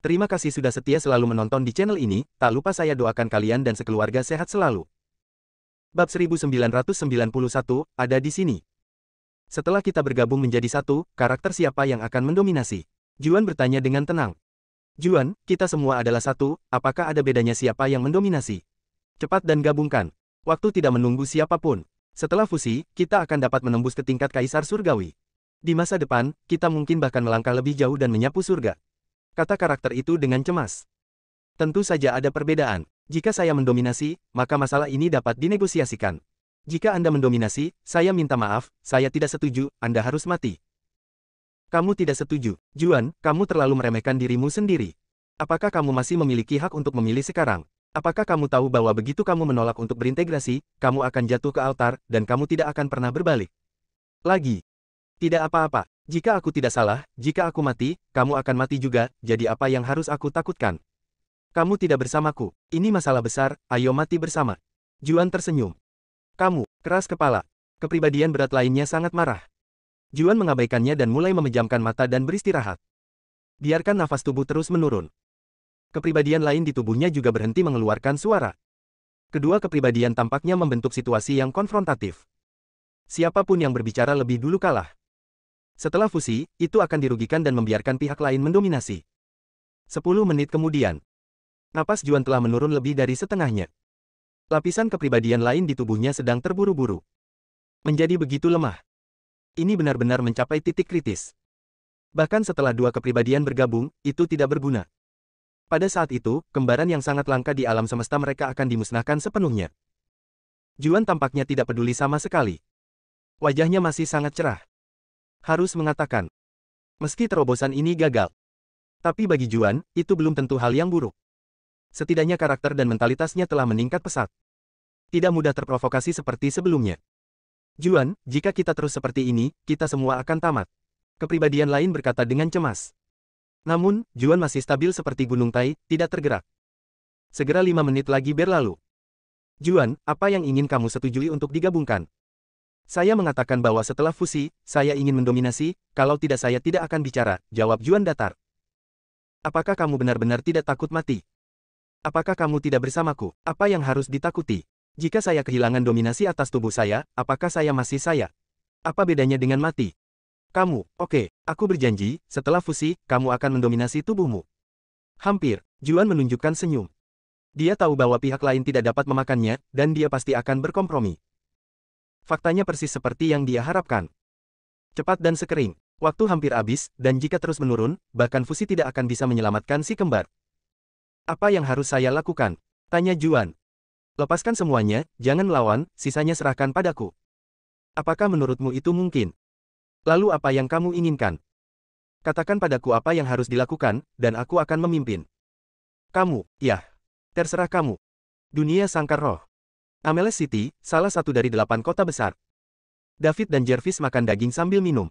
Terima kasih sudah setia selalu menonton di channel ini, tak lupa saya doakan kalian dan sekeluarga sehat selalu. Bab 1991 ada di sini. Setelah kita bergabung menjadi satu, karakter siapa yang akan mendominasi? Juan bertanya dengan tenang. Juan, kita semua adalah satu, apakah ada bedanya siapa yang mendominasi? Cepat dan gabungkan. Waktu tidak menunggu siapapun. Setelah fusi, kita akan dapat menembus ke tingkat Kaisar Surgawi. Di masa depan, kita mungkin bahkan melangkah lebih jauh dan menyapu surga. Kata karakter itu dengan cemas. Tentu saja ada perbedaan. Jika saya mendominasi, maka masalah ini dapat dinegosiasikan. Jika Anda mendominasi, saya minta maaf, saya tidak setuju, Anda harus mati. Kamu tidak setuju. Juan, kamu terlalu meremehkan dirimu sendiri. Apakah kamu masih memiliki hak untuk memilih sekarang? Apakah kamu tahu bahwa begitu kamu menolak untuk berintegrasi, kamu akan jatuh ke altar, dan kamu tidak akan pernah berbalik? Lagi. Tidak apa-apa. Jika aku tidak salah, jika aku mati, kamu akan mati juga, jadi apa yang harus aku takutkan? Kamu tidak bersamaku. Ini masalah besar, ayo mati bersama. Juan tersenyum. Kamu, keras kepala. Kepribadian berat lainnya sangat marah. Juan mengabaikannya dan mulai memejamkan mata dan beristirahat. Biarkan nafas tubuh terus menurun. Kepribadian lain di tubuhnya juga berhenti mengeluarkan suara. Kedua kepribadian tampaknya membentuk situasi yang konfrontatif. Siapapun yang berbicara lebih dulu kalah. Setelah fusi, itu akan dirugikan dan membiarkan pihak lain mendominasi. 10 menit kemudian. Napas Juan telah menurun lebih dari setengahnya. Lapisan kepribadian lain di tubuhnya sedang terburu-buru. Menjadi begitu lemah. Ini benar-benar mencapai titik kritis. Bahkan setelah dua kepribadian bergabung, itu tidak berguna. Pada saat itu, kembaran yang sangat langka di alam semesta mereka akan dimusnahkan sepenuhnya. Juan tampaknya tidak peduli sama sekali. Wajahnya masih sangat cerah. Harus mengatakan, meski terobosan ini gagal. Tapi bagi Juan, itu belum tentu hal yang buruk. Setidaknya karakter dan mentalitasnya telah meningkat pesat. Tidak mudah terprovokasi seperti sebelumnya. Juan, jika kita terus seperti ini, kita semua akan tamat. Kepribadian lain berkata dengan cemas. Namun, Juan masih stabil seperti gunung Tai, tidak tergerak. Segera 5 menit lagi berlalu. Juan, apa yang ingin kamu setujui untuk digabungkan? Saya mengatakan bahwa setelah fusi, saya ingin mendominasi, kalau tidak saya tidak akan bicara, jawab Juan datar. Apakah kamu benar-benar tidak takut mati? Apakah kamu tidak bersamaku? Apa yang harus ditakuti? Jika saya kehilangan dominasi atas tubuh saya, apakah saya masih saya? Apa bedanya dengan mati? Kamu, oke, aku berjanji, setelah fusi, kamu akan mendominasi tubuhmu. Hampir, Juan menunjukkan senyum. Dia tahu bahwa pihak lain tidak dapat memakannya, dan dia pasti akan berkompromi. Faktanya persis seperti yang dia harapkan. Cepat dan sekering, waktu hampir habis, dan jika terus menurun, bahkan fusi tidak akan bisa menyelamatkan si kembar. Apa yang harus saya lakukan? Tanya Juan. Lepaskan semuanya, jangan melawan, sisanya serahkan padaku. Apakah menurutmu itu mungkin? Lalu apa yang kamu inginkan? Katakan padaku apa yang harus dilakukan, dan aku akan memimpin. Kamu, ya. Terserah kamu. Dunia sangkar roh. Ameles City, salah satu dari 8 kota besar. David dan Jervis makan daging sambil minum.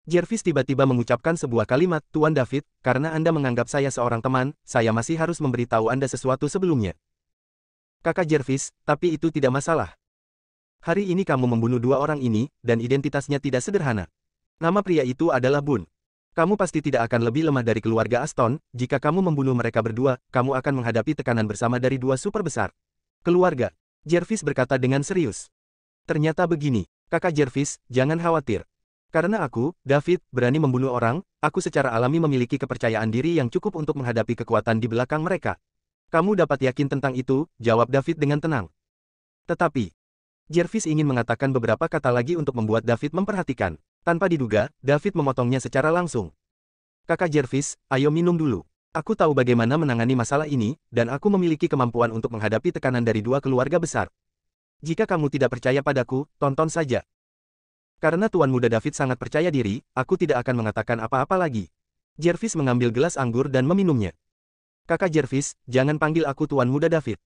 Jervis tiba-tiba mengucapkan sebuah kalimat, Tuan David, karena Anda menganggap saya seorang teman, saya masih harus memberitahu Anda sesuatu sebelumnya. Kakak Jervis, tapi itu tidak masalah. Hari ini kamu membunuh 2 orang ini, dan identitasnya tidak sederhana. Nama pria itu adalah Boone. Kamu pasti tidak akan lebih lemah dari keluarga Aston, jika kamu membunuh mereka berdua, kamu akan menghadapi tekanan bersama dari 2 super besar. Keluarga. Jervis berkata dengan serius. Ternyata begini, kakak Jervis, jangan khawatir. Karena aku, David, berani membunuh orang, aku secara alami memiliki kepercayaan diri yang cukup untuk menghadapi kekuatan di belakang mereka. Kamu dapat yakin tentang itu, jawab David dengan tenang. Tetapi, Jervis ingin mengatakan beberapa kata lagi untuk membuat David memperhatikan. Tanpa diduga, David memotongnya secara langsung. Kakak Jervis, ayo minum dulu. Aku tahu bagaimana menangani masalah ini, dan aku memiliki kemampuan untuk menghadapi tekanan dari 2 keluarga besar. Jika kamu tidak percaya padaku, tonton saja. Karena Tuan Muda David sangat percaya diri, aku tidak akan mengatakan apa-apa lagi. Jervis mengambil gelas anggur dan meminumnya. Kakak Jervis, jangan panggil aku Tuan Muda David.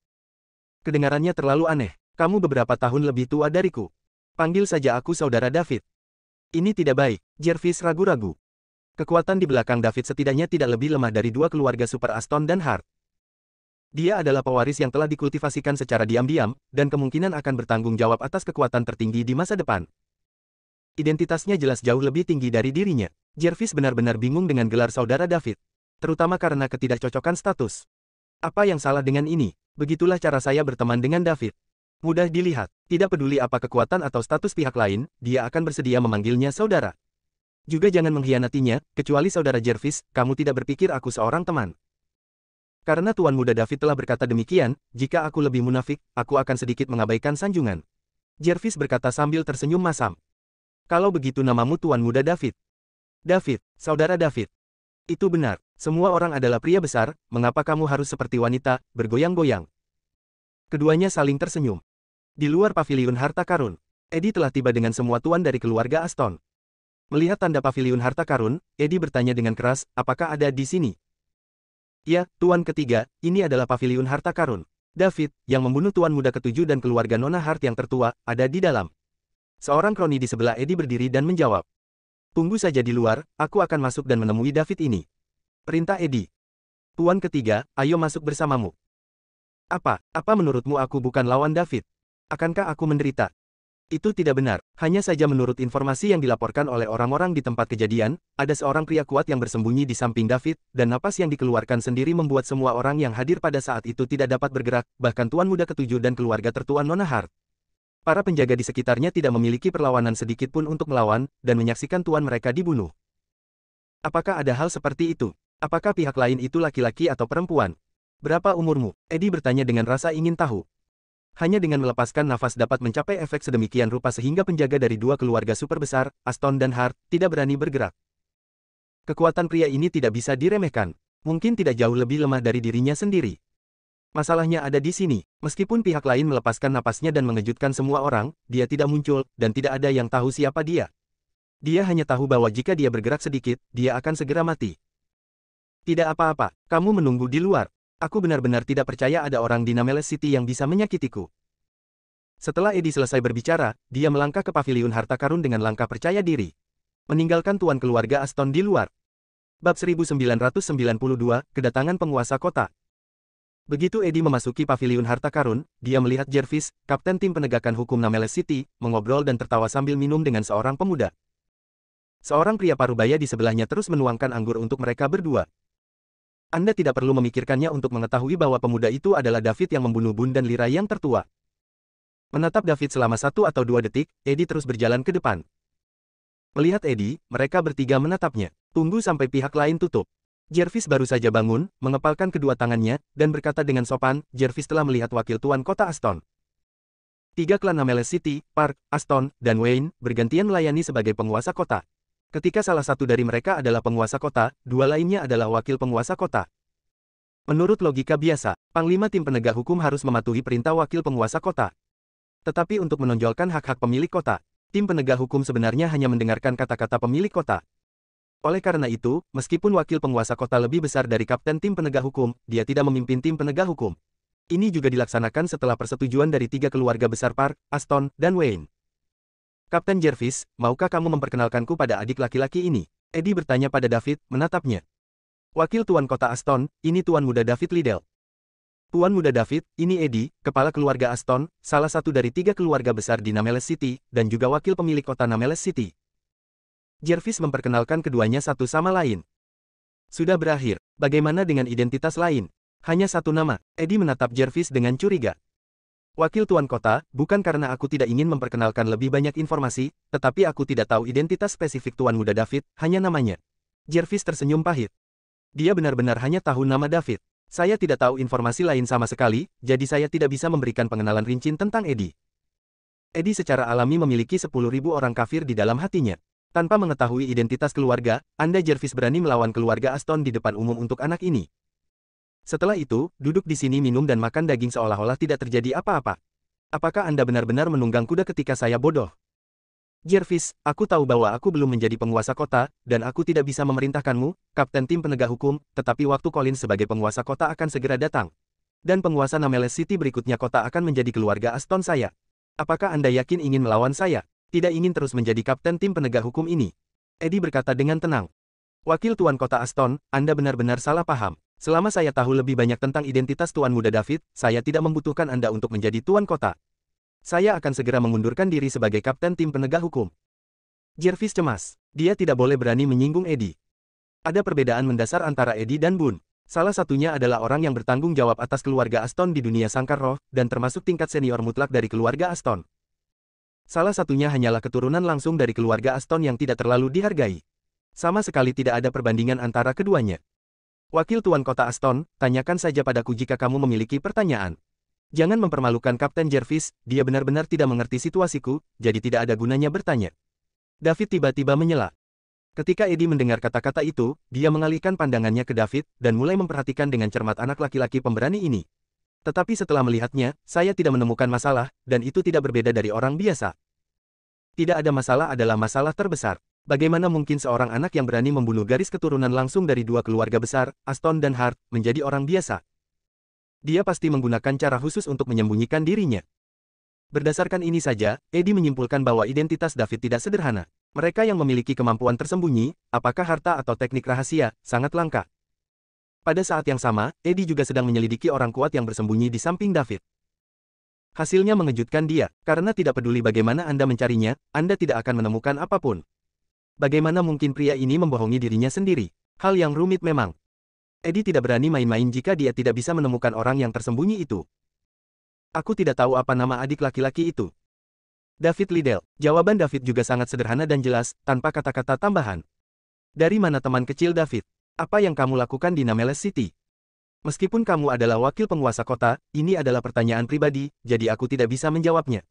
Kedengarannya terlalu aneh. Kamu beberapa tahun lebih tua dariku. Panggil saja aku Saudara David. Ini tidak baik. Jervis ragu-ragu. Kekuatan di belakang David setidaknya tidak lebih lemah dari 2 keluarga Super Aston dan Hart. Dia adalah pewaris yang telah dikultivasikan secara diam-diam, dan kemungkinan akan bertanggung jawab atas kekuatan tertinggi di masa depan. Identitasnya jelas jauh lebih tinggi dari dirinya. Jervis benar-benar bingung dengan gelar Saudara David. terutama karena ketidakcocokan status. Apa yang salah dengan ini? Begitulah cara saya berteman dengan David. Mudah dilihat, tidak peduli apa kekuatan atau status pihak lain, dia akan bersedia memanggilnya saudara. Juga jangan mengkhianatinya, kecuali saudara Jervis, kamu tidak berpikir aku seorang teman. Karena Tuan Muda David telah berkata demikian, jika aku lebih munafik, aku akan sedikit mengabaikan sanjungan. Jervis berkata sambil tersenyum masam. Kalau begitu namamu Tuan Muda David. David, saudara David. Itu benar, semua orang adalah pria besar, mengapa kamu harus seperti wanita, bergoyang-goyang? Keduanya saling tersenyum. Di luar paviliun harta karun, Eddie telah tiba dengan semua tuan dari keluarga Aston. Melihat tanda paviliun harta karun, Eddie bertanya dengan keras, apakah ada di sini? Ya, tuan ketiga, ini adalah paviliun harta karun. David, yang membunuh tuan muda ketujuh dan keluarga Nona Hart yang tertua, ada di dalam. Seorang kroni di sebelah Eddie berdiri dan menjawab. Tunggu saja di luar, aku akan masuk dan menemui David ini. Perintah Eddie. Tuan ketiga, ayo masuk bersamamu. Apa menurutmu aku bukan lawan David? Akankah aku menderita? Itu tidak benar, hanya saja menurut informasi yang dilaporkan oleh orang-orang di tempat kejadian, ada seorang pria kuat yang bersembunyi di samping David, dan napas yang dikeluarkan sendiri membuat semua orang yang hadir pada saat itu tidak dapat bergerak, bahkan tuan muda ketujuh dan keluarga tertua Nona Hart. Para penjaga di sekitarnya tidak memiliki perlawanan sedikit pun untuk melawan, dan menyaksikan tuan mereka dibunuh. Apakah ada hal seperti itu? Apakah pihak lain itu laki-laki atau perempuan? Berapa umurmu? Eddie bertanya dengan rasa ingin tahu. Hanya dengan melepaskan nafas dapat mencapai efek sedemikian rupa sehingga penjaga dari dua keluarga super besar, Aston dan Hart, tidak berani bergerak. Kekuatan pria ini tidak bisa diremehkan. Mungkin tidak jauh lebih lemah dari dirinya sendiri. Masalahnya ada di sini, meskipun pihak lain melepaskan napasnya dan mengejutkan semua orang, dia tidak muncul, dan tidak ada yang tahu siapa dia. Dia hanya tahu bahwa jika dia bergerak sedikit, dia akan segera mati. Tidak apa-apa, kamu menunggu di luar. Aku benar-benar tidak percaya ada orang di Nameles City yang bisa menyakitiku. Setelah Eddie selesai berbicara, dia melangkah ke paviliun harta karun dengan langkah percaya diri. Meninggalkan tuan keluarga Aston di luar. Bab 1992, Kedatangan Penguasa Kota. Begitu Eddie memasuki paviliun harta karun, dia melihat Jervis, kapten tim penegakan hukum Nameles City, mengobrol dan tertawa sambil minum dengan seorang pemuda. Seorang pria parubaya di sebelahnya terus menuangkan anggur untuk mereka berdua. Anda tidak perlu memikirkannya untuk mengetahui bahwa pemuda itu adalah David yang membunuh Bun dan Lira yang tertua. Menatap David selama 1 atau 2 detik, Eddie terus berjalan ke depan. Melihat Eddie, mereka bertiga menatapnya. Tunggu sampai pihak lain tutup. Jervis baru saja bangun, mengepalkan kedua tangannya, dan berkata dengan sopan, Jervis telah melihat wakil tuan kota Aston. 3 klan Nameles City, Park, Aston, dan Wayne, bergantian melayani sebagai penguasa kota. Ketika salah satu dari mereka adalah penguasa kota, 2 lainnya adalah wakil penguasa kota. Menurut logika biasa, Panglima tim penegak hukum harus mematuhi perintah wakil penguasa kota. Tetapi untuk menonjolkan hak-hak pemilik kota, tim penegak hukum sebenarnya hanya mendengarkan kata-kata pemilik kota. Oleh karena itu, meskipun wakil penguasa kota lebih besar dari kapten tim penegak hukum, dia tidak memimpin tim penegak hukum. Ini juga dilaksanakan setelah persetujuan dari 3 keluarga besar Park, Aston, dan Wayne. Kapten Jervis, maukah kamu memperkenalkanku pada adik laki-laki ini? Eddie bertanya pada David, menatapnya. Wakil Tuan Kota Aston, ini Tuan Muda David Liddell. Tuan Muda David, ini Eddie, kepala keluarga Aston, salah satu dari 3 keluarga besar di Nameles City, dan juga wakil pemilik kota Nameles City. Jervis memperkenalkan keduanya satu sama lain. Sudah berakhir, bagaimana dengan identitas lain? Hanya satu nama, Eddie menatap Jervis dengan curiga. Wakil Tuan Kota, bukan karena aku tidak ingin memperkenalkan lebih banyak informasi, tetapi aku tidak tahu identitas spesifik Tuan Muda David, hanya namanya. Jervis tersenyum pahit. Dia benar-benar hanya tahu nama David. Saya tidak tahu informasi lain sama sekali, jadi saya tidak bisa memberikan pengenalan rinci tentang Eddie. Eddie secara alami memiliki 10.000 orang kafir di dalam hatinya. Tanpa mengetahui identitas keluarga, Anda Jervis berani melawan keluarga Aston di depan umum untuk anak ini. Setelah itu, duduk di sini minum dan makan daging seolah-olah tidak terjadi apa-apa. Apakah Anda benar-benar menunggang kuda ketika saya bodoh? Jervis, aku tahu bahwa aku belum menjadi penguasa kota, dan aku tidak bisa memerintahkanmu, kapten tim penegak hukum, tetapi waktu Colin sebagai penguasa kota akan segera datang. Dan penguasa Nameles City berikutnya kota akan menjadi keluarga Aston saya. Apakah Anda yakin ingin melawan saya? Tidak ingin terus menjadi kapten tim penegak hukum ini? Eddie berkata dengan tenang. Wakil Tuan Kota Aston, Anda benar-benar salah paham. Selama saya tahu lebih banyak tentang identitas Tuan Muda David, saya tidak membutuhkan Anda untuk menjadi Tuan Kota. Saya akan segera mengundurkan diri sebagai kapten tim penegak hukum. Jervis cemas. Dia tidak boleh berani menyinggung Eddie. Ada perbedaan mendasar antara Eddie dan Boone. Salah satunya adalah orang yang bertanggung jawab atas keluarga Aston di dunia sangkar roh, dan termasuk tingkat senior mutlak dari keluarga Aston. Salah satunya hanyalah keturunan langsung dari keluarga Aston yang tidak terlalu dihargai. Sama sekali tidak ada perbandingan antara keduanya. Wakil Tuan Kota Aston, tanyakan saja padaku jika kamu memiliki pertanyaan. Jangan mempermalukan Kapten Jervis, dia benar-benar tidak mengerti situasiku, jadi tidak ada gunanya bertanya. David tiba-tiba menyela. Ketika Eddie mendengar kata-kata itu, dia mengalihkan pandangannya ke David, dan mulai memperhatikan dengan cermat anak laki-laki pemberani ini. Tetapi setelah melihatnya, saya tidak menemukan masalah, dan itu tidak berbeda dari orang biasa. Tidak ada masalah adalah masalah terbesar. Bagaimana mungkin seorang anak yang berani membunuh garis keturunan langsung dari dua keluarga besar, Aston dan Hart, menjadi orang biasa? Dia pasti menggunakan cara khusus untuk menyembunyikan dirinya. Berdasarkan ini saja, Eddie menyimpulkan bahwa identitas David tidak sederhana. Mereka yang memiliki kemampuan tersembunyi, apakah harta atau teknik rahasia, sangat langka. Pada saat yang sama, Eddie juga sedang menyelidiki orang kuat yang bersembunyi di samping David. Hasilnya mengejutkan dia, karena tidak peduli bagaimana Anda mencarinya, Anda tidak akan menemukan apapun. Bagaimana mungkin pria ini membohongi dirinya sendiri? Hal yang rumit memang. Eddie tidak berani main-main jika dia tidak bisa menemukan orang yang tersembunyi itu. Aku tidak tahu apa nama adik laki-laki itu. David Liddell. Jawaban David juga sangat sederhana dan jelas, tanpa kata-kata tambahan. Dari mana teman kecil David? Apa yang kamu lakukan di Nameless City? Meskipun kamu adalah wakil penguasa kota, ini adalah pertanyaan pribadi, jadi aku tidak bisa menjawabnya.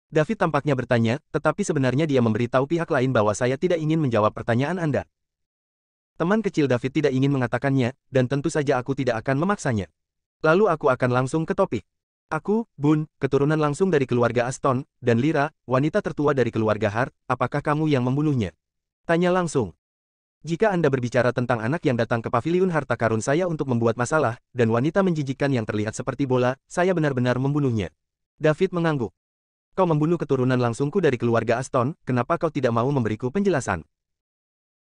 David tampaknya bertanya, tetapi sebenarnya dia memberitahu pihak lain bahwa saya tidak ingin menjawab pertanyaan Anda. Teman kecil David tidak ingin mengatakannya, dan tentu saja aku tidak akan memaksanya. Lalu aku akan langsung ke topik. Aku, Boone, keturunan langsung dari keluarga Aston, dan Lyra, wanita tertua dari keluarga Hart, apakah kamu yang membunuhnya? Tanya langsung. Jika Anda berbicara tentang anak yang datang ke paviliun harta karun saya untuk membuat masalah, dan wanita menjijikkan yang terlihat seperti bola, saya benar-benar membunuhnya. David mengangguk. Kau membunuh keturunan langsungku dari keluarga Aston, kenapa kau tidak mau memberiku penjelasan?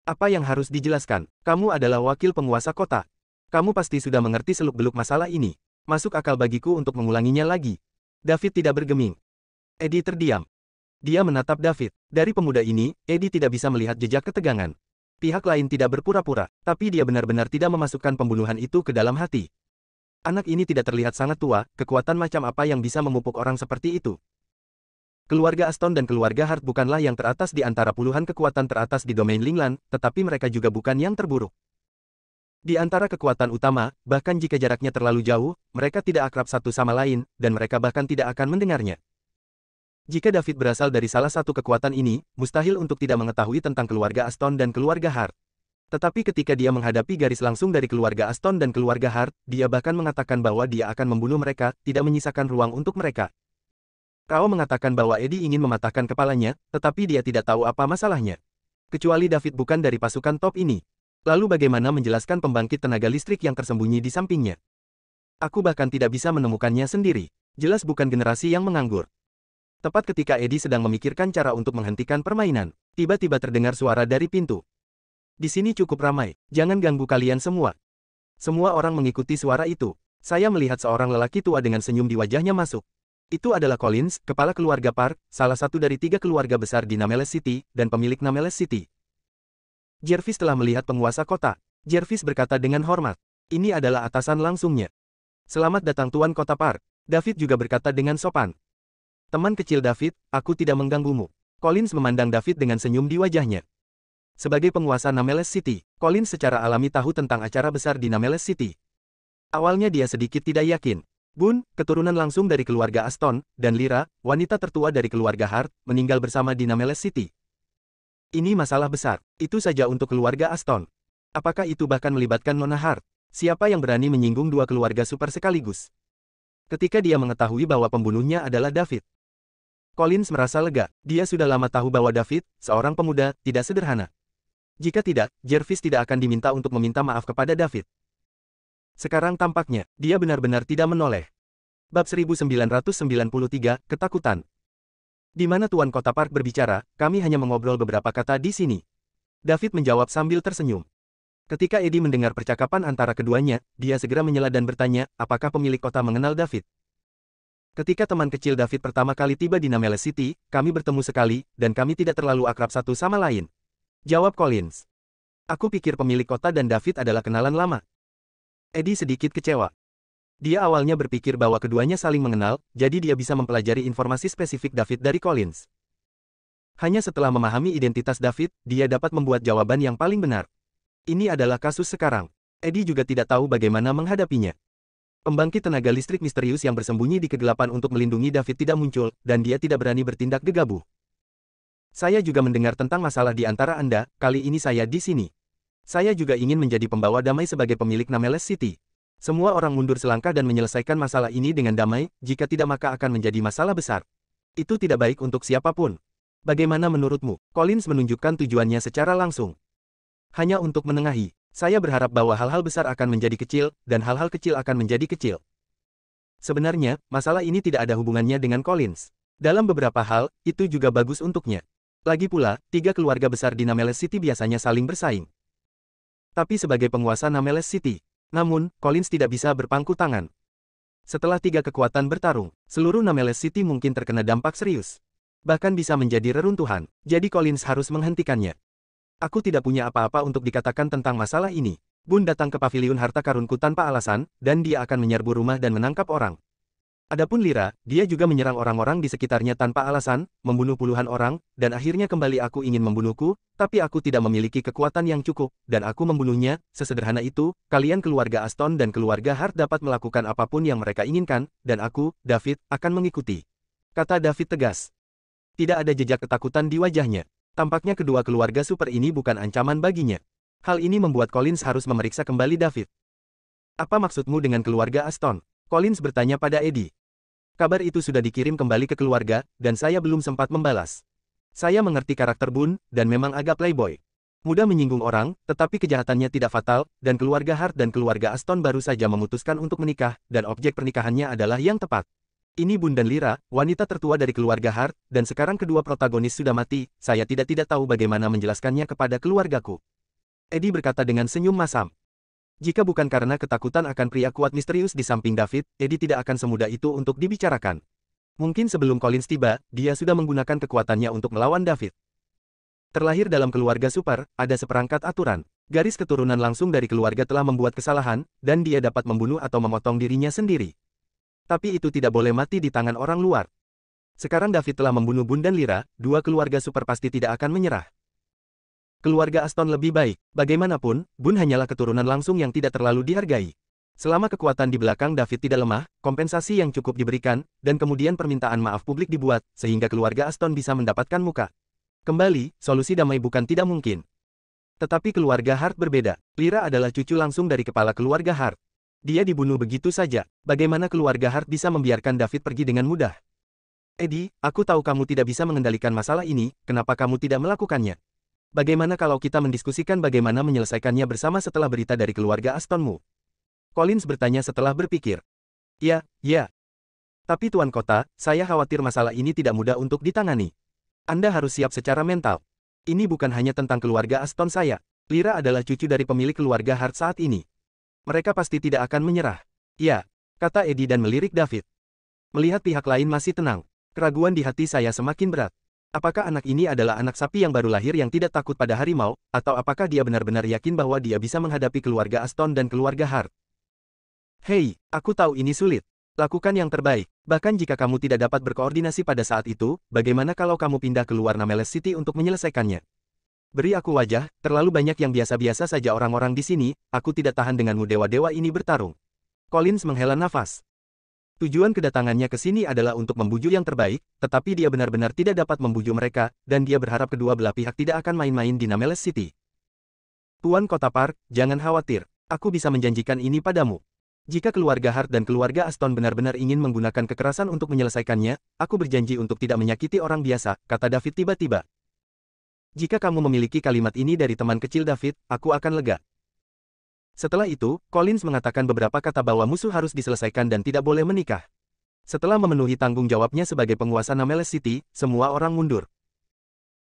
Apa yang harus dijelaskan? Kamu adalah wakil penguasa kota. Kamu pasti sudah mengerti seluk-beluk masalah ini. Masuk akal bagiku untuk mengulanginya lagi. David tidak bergeming. Eddie terdiam. Dia menatap David. Dari pemuda ini, Eddie tidak bisa melihat jejak ketegangan. Pihak lain tidak berpura-pura, tapi dia benar-benar tidak memasukkan pembunuhan itu ke dalam hati. Anak ini tidak terlihat sangat tua, kekuatan macam apa yang bisa memupuk orang seperti itu? Keluarga Aston dan keluarga Hart bukanlah yang teratas di antara puluhan kekuatan teratas di domain Linglan, tetapi mereka juga bukan yang terburuk. Di antara kekuatan utama, bahkan jika jaraknya terlalu jauh, mereka tidak akrab satu sama lain, dan mereka bahkan tidak akan mendengarnya. Jika David berasal dari salah satu kekuatan ini, mustahil untuk tidak mengetahui tentang keluarga Aston dan keluarga Hart. Tetapi ketika dia menghadapi garis langsung dari keluarga Aston dan keluarga Hart, dia bahkan mengatakan bahwa dia akan membunuh mereka, tidak menyisakan ruang untuk mereka. Kau mengatakan bahwa Eddie ingin mematahkan kepalanya, tetapi dia tidak tahu apa masalahnya. Kecuali David bukan dari pasukan top ini. Lalu bagaimana menjelaskan pembangkit tenaga listrik yang tersembunyi di sampingnya? Aku bahkan tidak bisa menemukannya sendiri. Jelas bukan generasi yang menganggur. Tepat ketika Eddie sedang memikirkan cara untuk menghentikan permainan, tiba-tiba terdengar suara dari pintu. Di sini cukup ramai, jangan ganggu kalian semua. Semua orang mengikuti suara itu. Saya melihat seorang lelaki tua dengan senyum di wajahnya masuk. Itu adalah Collins, kepala keluarga Park, salah satu dari 3 keluarga besar di Nameless City, dan pemilik Nameless City. Jervis telah melihat penguasa kota. Jervis berkata dengan hormat. Ini adalah atasan langsungnya. Selamat datang Tuan Kota Park. David juga berkata dengan sopan. Teman kecil David, aku tidak mengganggumu. Collins memandang David dengan senyum di wajahnya. Sebagai penguasa Nameless City, Collins secara alami tahu tentang acara besar di Nameless City. Awalnya dia sedikit tidak yakin. Boone, keturunan langsung dari keluarga Aston, dan Lyra, wanita tertua dari keluarga Hart, meninggal bersama di Nameless City. Ini masalah besar. Itu saja untuk keluarga Aston. Apakah itu bahkan melibatkan Nona Hart? Siapa yang berani menyinggung dua keluarga super sekaligus? Ketika dia mengetahui bahwa pembunuhnya adalah David, Collins merasa lega. Dia sudah lama tahu bahwa David, seorang pemuda, tidak sederhana. Jika tidak, Jervis tidak akan diminta untuk meminta maaf kepada David. Sekarang tampaknya, dia benar-benar tidak menoleh. Bab 1993, Ketakutan. Di mana Tuan Kota Park berbicara, kami hanya mengobrol beberapa kata di sini. David menjawab sambil tersenyum. Ketika Eddie mendengar percakapan antara keduanya, dia segera menyela dan bertanya, apakah pemilik kota mengenal David? Ketika teman kecil David pertama kali tiba di Nameless City, kami bertemu sekali, dan kami tidak terlalu akrab satu sama lain. Jawab Collins. Aku pikir pemilik kota dan David adalah kenalan lama. Eddie sedikit kecewa. Dia awalnya berpikir bahwa keduanya saling mengenal, jadi dia bisa mempelajari informasi spesifik David dari Collins. Hanya setelah memahami identitas David, dia dapat membuat jawaban yang paling benar. Ini adalah kasus sekarang. Eddie juga tidak tahu bagaimana menghadapinya. Pembangkit tenaga listrik misterius yang bersembunyi di kegelapan untuk melindungi David tidak muncul, dan dia tidak berani bertindak gegabah. Saya juga mendengar tentang masalah di antara Anda, kali ini saya di sini. Saya juga ingin menjadi pembawa damai sebagai pemilik Nameless City. Semua orang mundur selangkah dan menyelesaikan masalah ini dengan damai, jika tidak maka akan menjadi masalah besar. Itu tidak baik untuk siapapun. Bagaimana menurutmu? Collins menunjukkan tujuannya secara langsung. Hanya untuk menengahi. Saya berharap bahwa hal-hal besar akan menjadi kecil, dan hal-hal kecil akan menjadi kecil. Sebenarnya, masalah ini tidak ada hubungannya dengan Collins. Dalam beberapa hal, itu juga bagus untuknya. Lagi pula, 3 keluarga besar di Nameless City biasanya saling bersaing. Tapi sebagai penguasa Nameless City, namun, Collins tidak bisa berpangku tangan. Setelah 3 kekuatan bertarung, seluruh Nameless City mungkin terkena dampak serius. Bahkan bisa menjadi reruntuhan, jadi Collins harus menghentikannya. Aku tidak punya apa-apa untuk dikatakan tentang masalah ini. Bun datang ke paviliun harta karunku tanpa alasan, dan dia akan menyerbu rumah dan menangkap orang. Adapun Lyra, dia juga menyerang orang-orang di sekitarnya tanpa alasan, membunuh puluhan orang, dan akhirnya kembali aku ingin membunuhku, tapi aku tidak memiliki kekuatan yang cukup, dan aku membunuhnya. Sesederhana itu, kalian keluarga Aston dan keluarga Hart dapat melakukan apapun yang mereka inginkan, dan aku, David, akan mengikuti. Kata David tegas. Tidak ada jejak ketakutan di wajahnya. Tampaknya kedua keluarga super ini bukan ancaman baginya. Hal ini membuat Collins harus memeriksa kembali David. Apa maksudmu dengan keluarga Aston? Collins bertanya pada Eddie. Kabar itu sudah dikirim kembali ke keluarga, dan saya belum sempat membalas. Saya mengerti karakter Bun, dan memang agak playboy. Mudah menyinggung orang, tetapi kejahatannya tidak fatal, dan keluarga Hart dan keluarga Aston baru saja memutuskan untuk menikah, dan objek pernikahannya adalah yang tepat. Ini Bun dan Lyra, wanita tertua dari keluarga Hart, dan sekarang kedua protagonis sudah mati, saya tidak tahu bagaimana menjelaskannya kepada keluargaku. Eddie berkata dengan senyum masam. Jika bukan karena ketakutan akan pria kuat misterius di samping David, Eddie tidak akan semudah itu untuk dibicarakan. Mungkin sebelum Collins tiba, dia sudah menggunakan kekuatannya untuk melawan David. Terlahir dalam keluarga super, ada seperangkat aturan. Garis keturunan langsung dari keluarga telah membuat kesalahan, dan dia dapat membunuh atau memotong dirinya sendiri. Tapi itu tidak boleh mati di tangan orang luar. Sekarang David telah membunuh Bun dan Lyra, 2 keluarga super pasti tidak akan menyerah. Keluarga Aston lebih baik. Bagaimanapun, Bun hanyalah keturunan langsung yang tidak terlalu dihargai. Selama kekuatan di belakang David tidak lemah, kompensasi yang cukup diberikan, dan kemudian permintaan maaf publik dibuat, sehingga keluarga Aston bisa mendapatkan muka. Kembali, solusi damai bukan tidak mungkin. Tetapi keluarga Hart berbeda. Lyra adalah cucu langsung dari kepala keluarga Hart. Dia dibunuh begitu saja. Bagaimana keluarga Hart bisa membiarkan David pergi dengan mudah? Eddie, aku tahu kamu tidak bisa mengendalikan masalah ini, kenapa kamu tidak melakukannya? Bagaimana kalau kita mendiskusikan bagaimana menyelesaikannya bersama setelah berita dari keluarga Astonmu? Collins bertanya setelah berpikir. Ya. Tapi Tuan Kota, saya khawatir masalah ini tidak mudah untuk ditangani. Anda harus siap secara mental. Ini bukan hanya tentang keluarga Aston saya. Lyra adalah cucu dari pemilik keluarga Hart saat ini. Mereka pasti tidak akan menyerah. Ya, kata Eddie dan melirik David. Melihat pihak lain masih tenang, keraguan di hati saya semakin berat. Apakah anak ini adalah anak sapi yang baru lahir yang tidak takut pada harimau, atau apakah dia benar-benar yakin bahwa dia bisa menghadapi keluarga Aston dan keluarga Hart? Hei, aku tahu ini sulit. Lakukan yang terbaik. Bahkan jika kamu tidak dapat berkoordinasi pada saat itu, bagaimana kalau kamu pindah keluar Nameless City untuk menyelesaikannya? Beri aku wajah, terlalu banyak yang biasa-biasa saja orang-orang di sini, aku tidak tahan denganmu dewa-dewa ini bertarung. Collins menghela nafas. Tujuan kedatangannya ke sini adalah untuk membujuk yang terbaik, tetapi dia benar-benar tidak dapat membujuk mereka, dan dia berharap kedua belah pihak tidak akan main-main di Nameless City. Tuan Kota Park, jangan khawatir, aku bisa menjanjikan ini padamu. Jika keluarga Hart dan keluarga Aston benar-benar ingin menggunakan kekerasan untuk menyelesaikannya, aku berjanji untuk tidak menyakiti orang biasa, kata David tiba-tiba. Jika kamu memiliki kalimat ini dari teman kecil David, aku akan lega. Setelah itu, Collins mengatakan beberapa kata bahwa musuh harus diselesaikan dan tidak boleh menikah. Setelah memenuhi tanggung jawabnya sebagai penguasa Nameless City, semua orang mundur.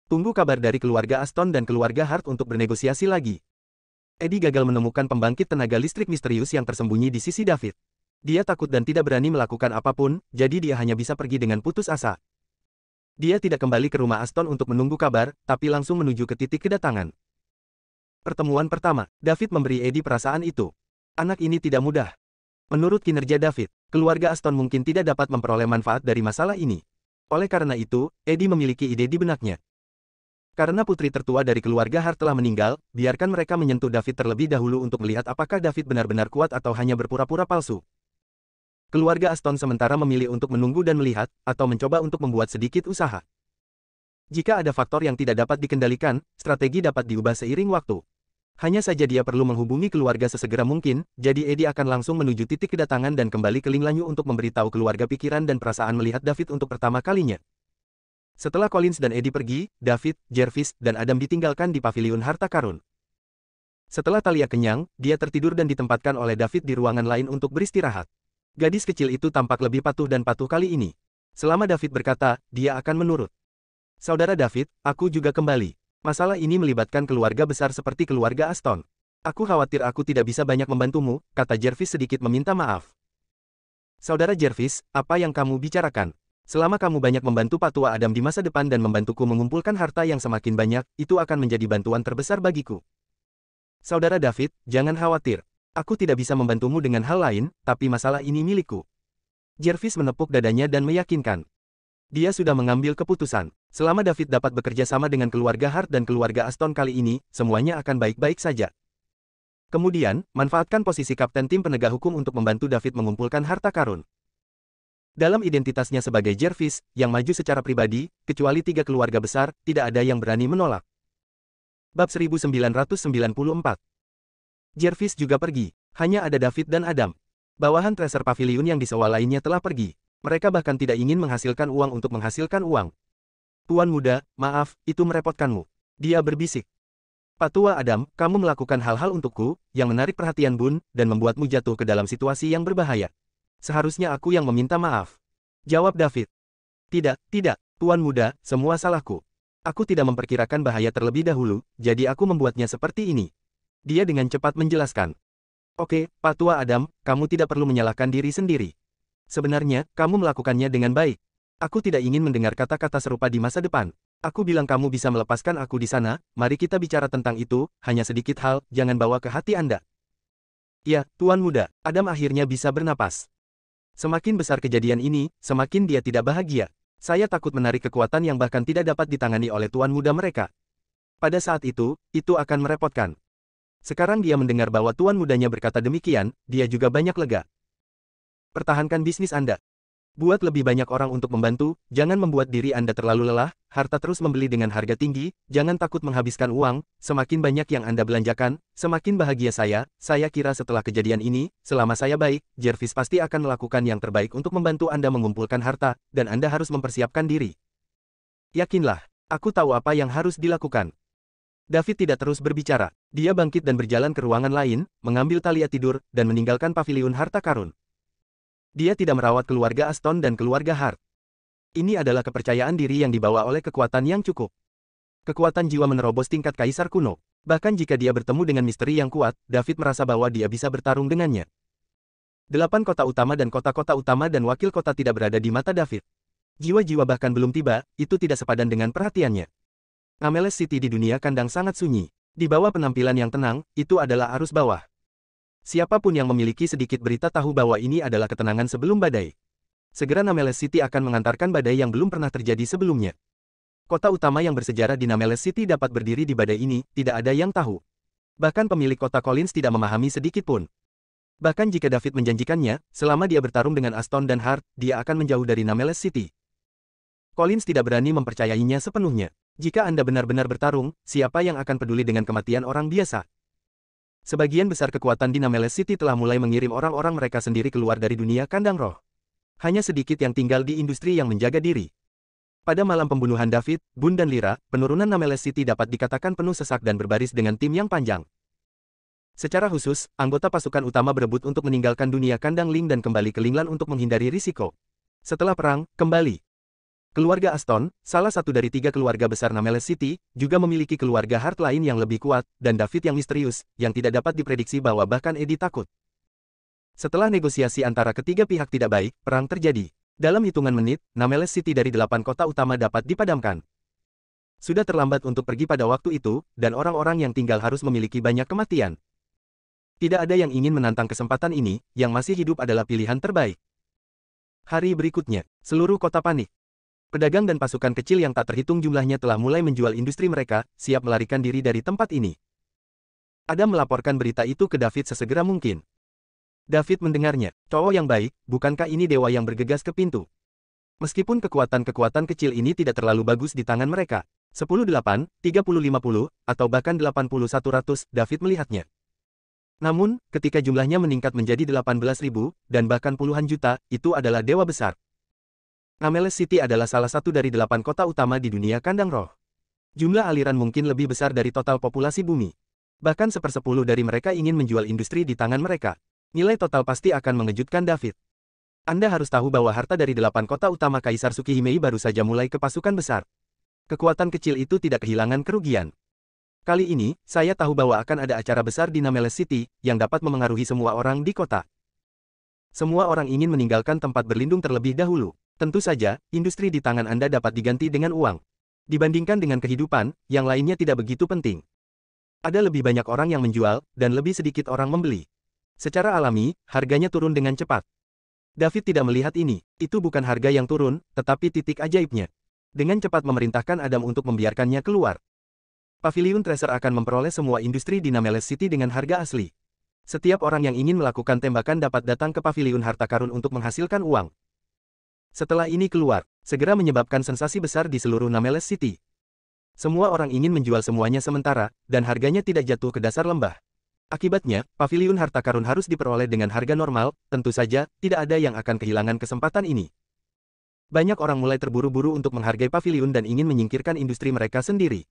Tunggu kabar dari keluarga Aston dan keluarga Hart untuk bernegosiasi lagi. Eddie gagal menemukan pembangkit tenaga listrik misterius yang tersembunyi di sisi David. Dia takut dan tidak berani melakukan apapun, jadi dia hanya bisa pergi dengan putus asa. Dia tidak kembali ke rumah Aston untuk menunggu kabar, tapi langsung menuju ke titik kedatangan. Pertemuan pertama, David memberi Eddie perasaan itu. Anak ini tidak mudah. Menurut kinerja David, keluarga Aston mungkin tidak dapat memperoleh manfaat dari masalah ini. Oleh karena itu, Eddie memiliki ide di benaknya. Karena putri tertua dari keluarga Hart telah meninggal, biarkan mereka menyentuh David terlebih dahulu untuk melihat apakah David benar-benar kuat atau hanya berpura-pura palsu. Keluarga Aston sementara memilih untuk menunggu dan melihat, atau mencoba untuk membuat sedikit usaha. Jika ada faktor yang tidak dapat dikendalikan, strategi dapat diubah seiring waktu. Hanya saja dia perlu menghubungi keluarga sesegera mungkin, jadi Eddie akan langsung menuju titik kedatangan dan kembali ke Ling Lanyu untuk memberitahu keluarga pikiran dan perasaan melihat David untuk pertama kalinya. Setelah Collins dan Eddie pergi, David, Jervis, dan Adam ditinggalkan di paviliun harta karun. Setelah Talia kenyang, dia tertidur dan ditempatkan oleh David di ruangan lain untuk beristirahat. Gadis kecil itu tampak lebih patuh dan patuh kali ini. Selama David berkata, dia akan menurut. Saudara David, aku juga kembali. Masalah ini melibatkan keluarga besar seperti keluarga Aston. Aku khawatir aku tidak bisa banyak membantumu, kata Jervis sedikit meminta maaf. Saudara Jervis, apa yang kamu bicarakan? Selama kamu banyak membantu Patua Adam di masa depan dan membantuku mengumpulkan harta yang semakin banyak, itu akan menjadi bantuan terbesar bagiku. Saudara David, jangan khawatir. Aku tidak bisa membantumu dengan hal lain, tapi masalah ini milikku. Jervis menepuk dadanya dan meyakinkan. Dia sudah mengambil keputusan. Selama David dapat bekerja sama dengan keluarga Hart dan keluarga Aston kali ini, semuanya akan baik-baik saja. Kemudian, manfaatkan posisi kapten tim penegak hukum untuk membantu David mengumpulkan harta karun. Dalam identitasnya sebagai Jervis, yang maju secara pribadi, kecuali 3 keluarga besar, tidak ada yang berani menolak. Bab 1994. Jervis juga pergi. Hanya ada David dan Adam. Bawahan Treasure Pavilion yang disewa lainnya telah pergi. Mereka bahkan tidak ingin menghasilkan uang untuk menghasilkan uang. Tuan muda, maaf, itu merepotkanmu. Dia berbisik. Patua Adam, kamu melakukan hal-hal untukku, yang menarik perhatian Bun, dan membuatmu jatuh ke dalam situasi yang berbahaya. Seharusnya aku yang meminta maaf. Jawab David. Tidak, Tuan muda, semua salahku. Aku tidak memperkirakan bahaya terlebih dahulu, jadi aku membuatnya seperti ini. Dia dengan cepat menjelaskan. Oke, Patua Adam, kamu tidak perlu menyalahkan diri sendiri. Sebenarnya, kamu melakukannya dengan baik. Aku tidak ingin mendengar kata-kata serupa di masa depan. Aku bilang kamu bisa melepaskan aku di sana, mari kita bicara tentang itu, hanya sedikit hal, jangan bawa ke hati Anda. Ya, Tuan muda, Adam akhirnya bisa bernapas. Semakin besar kejadian ini, semakin dia tidak bahagia. Saya takut menarik kekuatan yang bahkan tidak dapat ditangani oleh Tuan muda mereka. Pada saat itu akan merepotkan. Sekarang dia mendengar bahwa Tuan mudanya berkata demikian, dia juga banyak lega. Pertahankan bisnis Anda. Buat lebih banyak orang untuk membantu, jangan membuat diri Anda terlalu lelah, harta terus membeli dengan harga tinggi, jangan takut menghabiskan uang, semakin banyak yang Anda belanjakan, semakin bahagia saya kira setelah kejadian ini, selama saya baik, Jervis pasti akan melakukan yang terbaik untuk membantu Anda mengumpulkan harta, dan Anda harus mempersiapkan diri. Yakinlah, aku tahu apa yang harus dilakukan. David tidak terus berbicara, dia bangkit dan berjalan ke ruangan lain, mengambil Talia tidur, dan meninggalkan paviliun harta karun. Dia tidak merawat keluarga Aston dan keluarga Hart. Ini adalah kepercayaan diri yang dibawa oleh kekuatan yang cukup. Kekuatan jiwa menerobos tingkat kaisar kuno. Bahkan jika dia bertemu dengan misteri yang kuat, David merasa bahwa dia bisa bertarung dengannya. 8 kota utama dan kota-kota utama dan wakil kota tidak berada di mata David. Jiwa-jiwa bahkan belum tiba, itu tidak sepadan dengan perhatiannya. Ameles City di dunia kandang sangat sunyi. Di bawah penampilan yang tenang, itu adalah arus bawah. Siapapun yang memiliki sedikit berita tahu bahwa ini adalah ketenangan sebelum badai. Segera Nameles City akan mengantarkan badai yang belum pernah terjadi sebelumnya. Kota utama yang bersejarah di Nameles City dapat berdiri di badai ini, tidak ada yang tahu. Bahkan pemilik kota Collins tidak memahami sedikit pun. Bahkan jika David menjanjikannya, selama dia bertarung dengan Aston dan Hart, dia akan menjauh dari Nameles City. Collins tidak berani mempercayainya sepenuhnya. Jika Anda benar-benar bertarung, siapa yang akan peduli dengan kematian orang biasa? Sebagian besar kekuatan di Nameles City telah mulai mengirim orang-orang mereka sendiri keluar dari dunia kandang roh. Hanya sedikit yang tinggal di industri yang menjaga diri. Pada malam pembunuhan David, Bun dan Lyra, penurunan Nameles City dapat dikatakan penuh sesak dan berbaris dengan tim yang panjang. Secara khusus, anggota pasukan utama berebut untuk meninggalkan dunia kandang Ling dan kembali ke Linglan untuk menghindari risiko. Setelah perang, kembali. Keluarga Aston, salah satu dari 3 keluarga besar Nameles City, juga memiliki keluarga Hart lain yang lebih kuat, dan David yang misterius, yang tidak dapat diprediksi bahwa bahkan Eddie takut. Setelah negosiasi antara ketiga pihak tidak baik, perang terjadi. Dalam hitungan menit, Nameles City dari 8 kota utama dapat dipadamkan. Sudah terlambat untuk pergi pada waktu itu, dan orang-orang yang tinggal harus memiliki banyak kematian. Tidak ada yang ingin menantang kesempatan ini, yang masih hidup adalah pilihan terbaik. Hari berikutnya, seluruh kota panik. Pedagang dan pasukan kecil yang tak terhitung jumlahnya telah mulai menjual industri mereka, siap melarikan diri dari tempat ini. Adam melaporkan berita itu ke David sesegera mungkin. David mendengarnya. Cowok yang baik, bukankah ini dewa yang bergegas ke pintu? Meskipun kekuatan-kekuatan kecil ini tidak terlalu bagus di tangan mereka. 10-8, 30-50, atau bahkan 81-100, David melihatnya. Namun, ketika jumlahnya meningkat menjadi 18.000, dan bahkan puluhan juta, itu adalah dewa besar. Nameles City adalah salah satu dari 8 kota utama di dunia kandang roh. Jumlah aliran mungkin lebih besar dari total populasi bumi. Bahkan 1/10 dari mereka ingin menjual industri di tangan mereka. Nilai total pasti akan mengejutkan David. Anda harus tahu bahwa harta dari 8 kota utama Kaisar Tsukihimei baru saja mulai ke pasukan besar. Kekuatan kecil itu tidak kehilangan kerugian. Kali ini, saya tahu bahwa akan ada acara besar di Nameles City, yang dapat memengaruhi semua orang di kota. Semua orang ingin meninggalkan tempat berlindung terlebih dahulu. Tentu saja, industri di tangan Anda dapat diganti dengan uang. Dibandingkan dengan kehidupan, yang lainnya tidak begitu penting. Ada lebih banyak orang yang menjual, dan lebih sedikit orang membeli. Secara alami, harganya turun dengan cepat. David tidak melihat ini. Itu bukan harga yang turun, tetapi titik ajaibnya. Dengan cepat memerintahkan Adam untuk membiarkannya keluar. Pavilion Treasure akan memperoleh semua industri di Nameles City dengan harga asli. Setiap orang yang ingin melakukan tembakan dapat datang ke Pavilion Harta Karun untuk menghasilkan uang. Setelah ini keluar, segera menyebabkan sensasi besar di seluruh Nameles City. Semua orang ingin menjual semuanya sementara, dan harganya tidak jatuh ke dasar lembah. Akibatnya, Pavilion Harta Karun harus diperoleh dengan harga normal, tentu saja, tidak ada yang akan kehilangan kesempatan ini. Banyak orang mulai terburu-buru untuk menghargai pavilion dan ingin menyingkirkan industri mereka sendiri.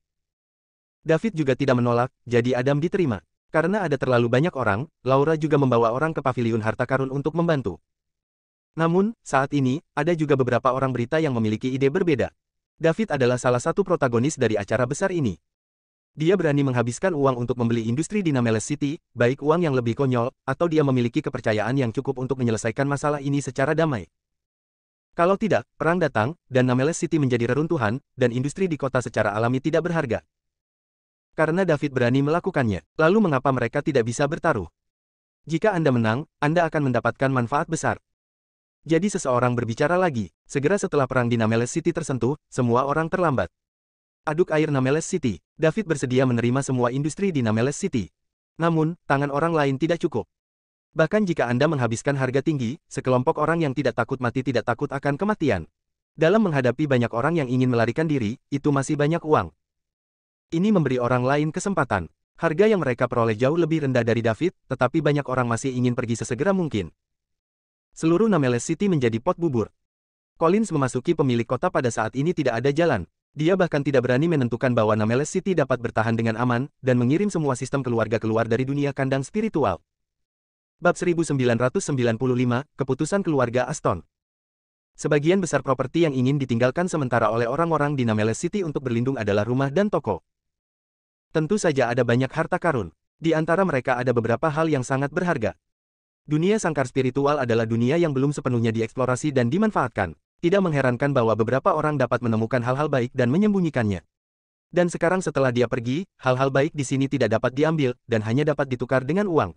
David juga tidak menolak, jadi Adam diterima. Karena ada terlalu banyak orang, Laura juga membawa orang ke Pavilion Harta Karun untuk membantu. Namun, saat ini, ada juga beberapa orang berita yang memiliki ide berbeda. David adalah salah satu protagonis dari acara besar ini. Dia berani menghabiskan uang untuk membeli industri di Nameles City, baik uang yang lebih konyol, atau dia memiliki kepercayaan yang cukup untuk menyelesaikan masalah ini secara damai. Kalau tidak, perang datang, dan Nameles City menjadi reruntuhan, dan industri di kota secara alami tidak berharga. Karena David berani melakukannya, lalu mengapa mereka tidak bisa bertaruh? Jika Anda menang, Anda akan mendapatkan manfaat besar. Jadi seseorang berbicara lagi, segera setelah perang di Nameles City tersentuh, semua orang terlambat. Aduk air Nameles City, David bersedia menerima semua industri di Nameles City. Namun, tangan orang lain tidak cukup. Bahkan jika Anda menghabiskan harga tinggi, sekelompok orang yang tidak takut mati tidak takut akan kematian. Dalam menghadapi banyak orang yang ingin melarikan diri, itu masih banyak uang. Ini memberi orang lain kesempatan. Harga yang mereka peroleh jauh lebih rendah dari David, tetapi banyak orang masih ingin pergi sesegera mungkin. Seluruh Nameles City menjadi pot bubur. Collins memasuki pemilik kota pada saat ini tidak ada jalan. Dia bahkan tidak berani menentukan bahwa Nameles City dapat bertahan dengan aman, dan mengirim semua sistem keluarga keluar dari dunia kandang spiritual. Bab 1995, Keputusan Keluarga Aston. Sebagian besar properti yang ingin ditinggalkan sementara oleh orang-orang di Nameles City untuk berlindung adalah rumah dan toko. Tentu saja ada banyak harta karun. Di antara mereka ada beberapa hal yang sangat berharga. Dunia sangkar spiritual adalah dunia yang belum sepenuhnya dieksplorasi dan dimanfaatkan. Tidak mengherankan bahwa beberapa orang dapat menemukan hal-hal baik dan menyembunyikannya. Dan sekarang setelah dia pergi, hal-hal baik di sini tidak dapat diambil, dan hanya dapat ditukar dengan uang.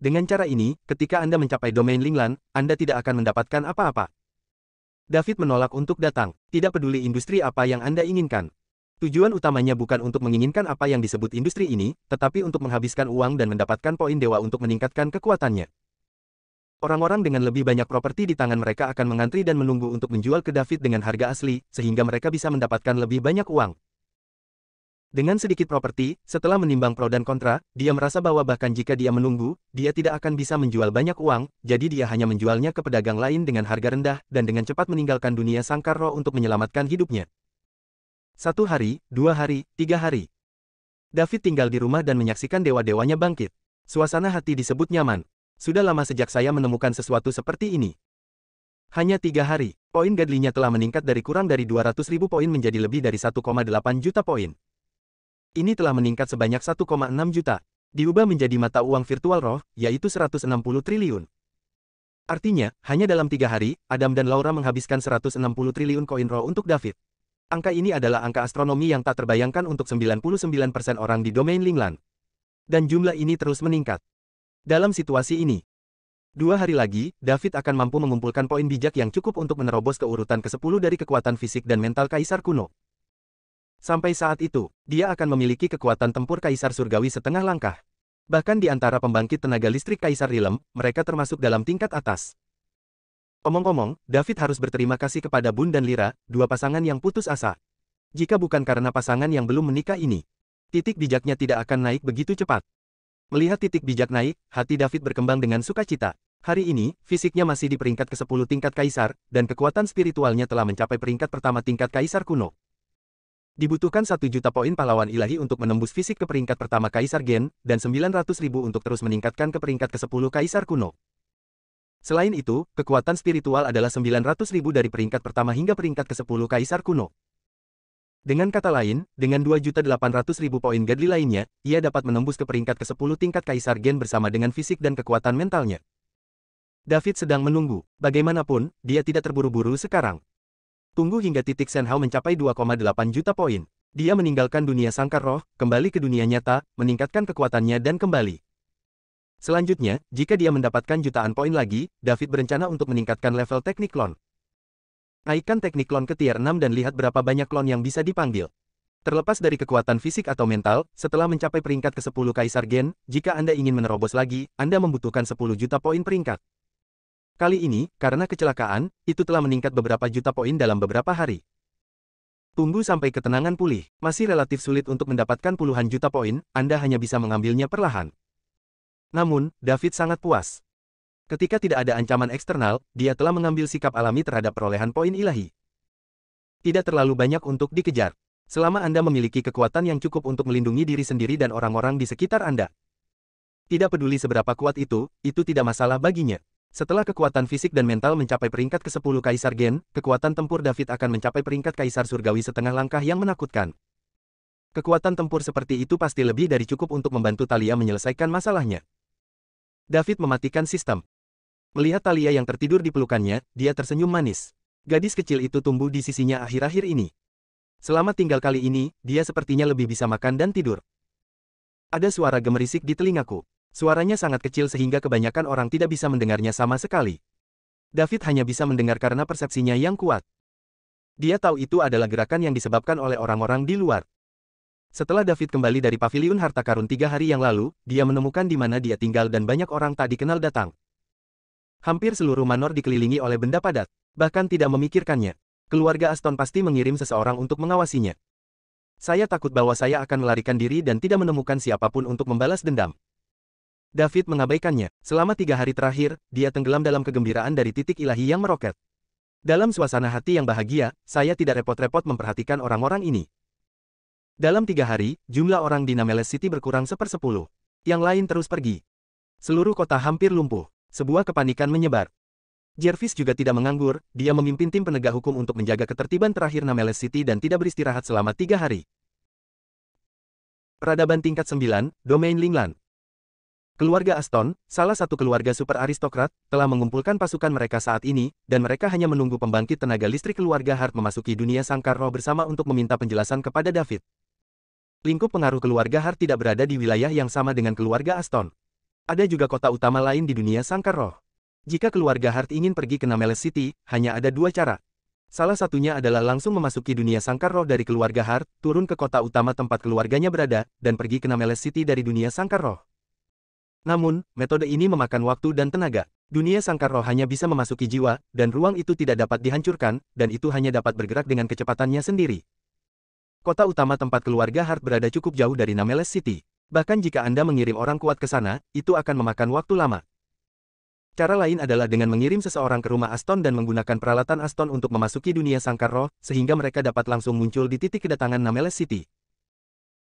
Dengan cara ini, ketika Anda mencapai domain Linglan, Anda tidak akan mendapatkan apa-apa. David menolak untuk datang, tidak peduli industri apa yang Anda inginkan. Tujuan utamanya bukan untuk menginginkan apa yang disebut industri ini, tetapi untuk menghabiskan uang dan mendapatkan poin dewa untuk meningkatkan kekuatannya. Orang-orang dengan lebih banyak properti di tangan mereka akan mengantri dan menunggu untuk menjual ke David dengan harga asli, sehingga mereka bisa mendapatkan lebih banyak uang. Dengan sedikit properti, setelah menimbang pro dan kontra, dia merasa bahwa bahkan jika dia menunggu, dia tidak akan bisa menjual banyak uang, jadi dia hanya menjualnya ke pedagang lain dengan harga rendah, dan dengan cepat meninggalkan dunia sangkar roh untuk menyelamatkan hidupnya. 1 hari, 2 hari, 3 hari. David tinggal di rumah dan menyaksikan dewa-dewanya bangkit. Suasana hati disebut nyaman. Sudah lama sejak saya menemukan sesuatu seperti ini. Hanya 3 hari, poin godly-nya telah meningkat dari kurang dari 200.000 poin menjadi lebih dari 1,8 juta poin. Ini telah meningkat sebanyak 1,6 juta. Diubah menjadi mata uang virtual roh, yaitu 160 triliun. Artinya, hanya dalam 3 hari, Adam dan Laura menghabiskan 160 triliun koin roh untuk David. Angka ini adalah angka astronomi yang tak terbayangkan untuk 99% orang di domain Linglan. Dan jumlah ini terus meningkat. Dalam situasi ini, 2 hari lagi, David akan mampu mengumpulkan poin bijak yang cukup untuk menerobos ke urutan ke-10 dari kekuatan fisik dan mental Kaisar Kuno. Sampai saat itu, dia akan memiliki kekuatan tempur Kaisar Surgawi setengah langkah. Bahkan di antara pembangkit tenaga listrik Kaisar Realm, mereka termasuk dalam tingkat atas. Omong-omong, David harus berterima kasih kepada Bun dan Lyra, dua pasangan yang putus asa. Jika bukan karena pasangan yang belum menikah ini, titik bijaknya tidak akan naik begitu cepat. Melihat titik bijak naik, hati David berkembang dengan sukacita. Hari ini, fisiknya masih di peringkat ke-10 tingkat Kaisar, dan kekuatan spiritualnya telah mencapai peringkat pertama tingkat Kaisar Kuno. Dibutuhkan 1 juta poin pahlawan ilahi untuk menembus fisik ke peringkat pertama Kaisar Gen, dan 900.000 untuk terus meningkatkan ke peringkat ke-10 Kaisar Kuno. Selain itu, kekuatan spiritual adalah 900.000 dari peringkat pertama hingga peringkat ke-10 Kaisar Kuno. Dengan kata lain, dengan 2.800.000 poin godly lainnya, ia dapat menembus ke peringkat ke-10 tingkat Kaisar Gen bersama dengan fisik dan kekuatan mentalnya. David sedang menunggu. Bagaimanapun, dia tidak terburu-buru sekarang. Tunggu hingga titik Shenhao mencapai 2,8 juta poin. Dia meninggalkan dunia sangkar roh, kembali ke dunia nyata, meningkatkan kekuatannya dan kembali. Selanjutnya, jika dia mendapatkan jutaan poin lagi, David berencana untuk meningkatkan level teknik klon. Naikkan teknik klon ke tier 6 dan lihat berapa banyak klon yang bisa dipanggil. Terlepas dari kekuatan fisik atau mental, setelah mencapai peringkat ke-10 Kaisar Gen, jika Anda ingin menerobos lagi, Anda membutuhkan 10 juta poin peringkat. Kali ini, karena kecelakaan, itu telah meningkat beberapa juta poin dalam beberapa hari. Tunggu sampai ketenangan pulih. Masih relatif sulit untuk mendapatkan puluhan juta poin, Anda hanya bisa mengambilnya perlahan. Namun, David sangat puas. Ketika tidak ada ancaman eksternal, dia telah mengambil sikap alami terhadap perolehan poin ilahi. Tidak terlalu banyak untuk dikejar. Selama Anda memiliki kekuatan yang cukup untuk melindungi diri sendiri dan orang-orang di sekitar Anda. Tidak peduli seberapa kuat itu tidak masalah baginya. Setelah kekuatan fisik dan mental mencapai peringkat ke-10 Kaisar Gen, kekuatan tempur David akan mencapai peringkat Kaisar Surgawi setengah langkah yang menakutkan. Kekuatan tempur seperti itu pasti lebih dari cukup untuk membantu Talia menyelesaikan masalahnya. David mematikan sistem. Melihat Talia yang tertidur di pelukannya, dia tersenyum manis. Gadis kecil itu tumbuh di sisinya akhir-akhir ini. Selama tinggal kali ini, dia sepertinya lebih bisa makan dan tidur. Ada suara gemerisik di telingaku. Suaranya sangat kecil sehingga kebanyakan orang tidak bisa mendengarnya sama sekali. David hanya bisa mendengar karena persepsinya yang kuat. Dia tahu itu adalah gerakan yang disebabkan oleh orang-orang di luar. Setelah David kembali dari paviliun harta karun 3 hari yang lalu, dia menemukan di mana dia tinggal dan banyak orang tak dikenal datang. Hampir seluruh manor dikelilingi oleh benda padat. Bahkan tidak memikirkannya. Keluarga Aston pasti mengirim seseorang untuk mengawasinya. Saya takut bahwa saya akan melarikan diri dan tidak menemukan siapapun untuk membalas dendam. David mengabaikannya. Selama 3 hari terakhir, dia tenggelam dalam kegembiraan dari titik ilahi yang meroket. Dalam suasana hati yang bahagia, saya tidak repot-repot memperhatikan orang-orang ini. Dalam 3 hari, jumlah orang di Nameles City berkurang 1/10. Yang lain terus pergi. Seluruh kota hampir lumpuh. Sebuah kepanikan menyebar. Jervis juga tidak menganggur, dia memimpin tim penegak hukum untuk menjaga ketertiban terakhir Nameles City dan tidak beristirahat selama 3 hari. Peradaban tingkat 9, Domain Linglan. Keluarga Aston, salah satu keluarga super aristokrat, telah mengumpulkan pasukan mereka saat ini, dan mereka hanya menunggu pembangkit tenaga listrik keluarga Hart memasuki dunia sangkar roh bersama untuk meminta penjelasan kepada David. Lingkup pengaruh keluarga Hart tidak berada di wilayah yang sama dengan keluarga Aston. Ada juga kota utama lain di dunia sangkar roh. Jika keluarga Hart ingin pergi ke Nameles City, hanya ada 2 cara. Salah satunya adalah langsung memasuki dunia sangkar roh dari keluarga Hart, turun ke kota utama tempat keluarganya berada, dan pergi ke Nameles City dari dunia sangkar roh. Namun, metode ini memakan waktu dan tenaga. Dunia sangkar roh hanya bisa memasuki jiwa, dan ruang itu tidak dapat dihancurkan, dan itu hanya dapat bergerak dengan kecepatannya sendiri. Kota utama tempat keluarga Hart berada cukup jauh dari Nameles City. Bahkan jika Anda mengirim orang kuat ke sana, itu akan memakan waktu lama. Cara lain adalah dengan mengirim seseorang ke rumah Aston dan menggunakan peralatan Aston untuk memasuki dunia sangkar roh, sehingga mereka dapat langsung muncul di titik kedatangan Nameles City.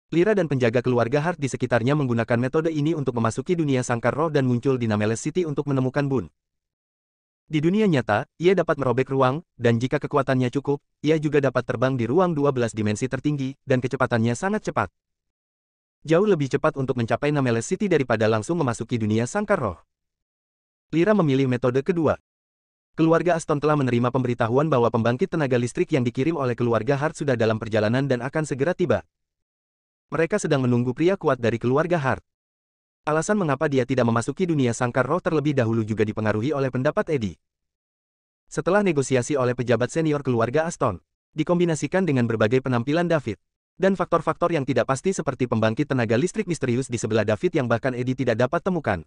Lyra dan penjaga keluarga Hart di sekitarnya menggunakan metode ini untuk memasuki dunia sangkar roh dan muncul di Nameles City untuk menemukan Bun. Di dunia nyata, ia dapat merobek ruang, dan jika kekuatannya cukup, ia juga dapat terbang di ruang 12 dimensi tertinggi, dan kecepatannya sangat cepat. Jauh lebih cepat untuk mencapai Nameles City daripada langsung memasuki dunia sangkar roh. Lyra memilih metode kedua. Keluarga Aston telah menerima pemberitahuan bahwa pembangkit tenaga listrik yang dikirim oleh keluarga Hart sudah dalam perjalanan dan akan segera tiba. Mereka sedang menunggu pria kuat dari keluarga Hart. Alasan mengapa dia tidak memasuki dunia sangkar roh terlebih dahulu juga dipengaruhi oleh pendapat Eddie. Setelah negosiasi oleh pejabat senior keluarga Aston, dikombinasikan dengan berbagai penampilan David, dan faktor-faktor yang tidak pasti seperti pembangkit tenaga listrik misterius di sebelah David yang bahkan Eddie tidak dapat temukan,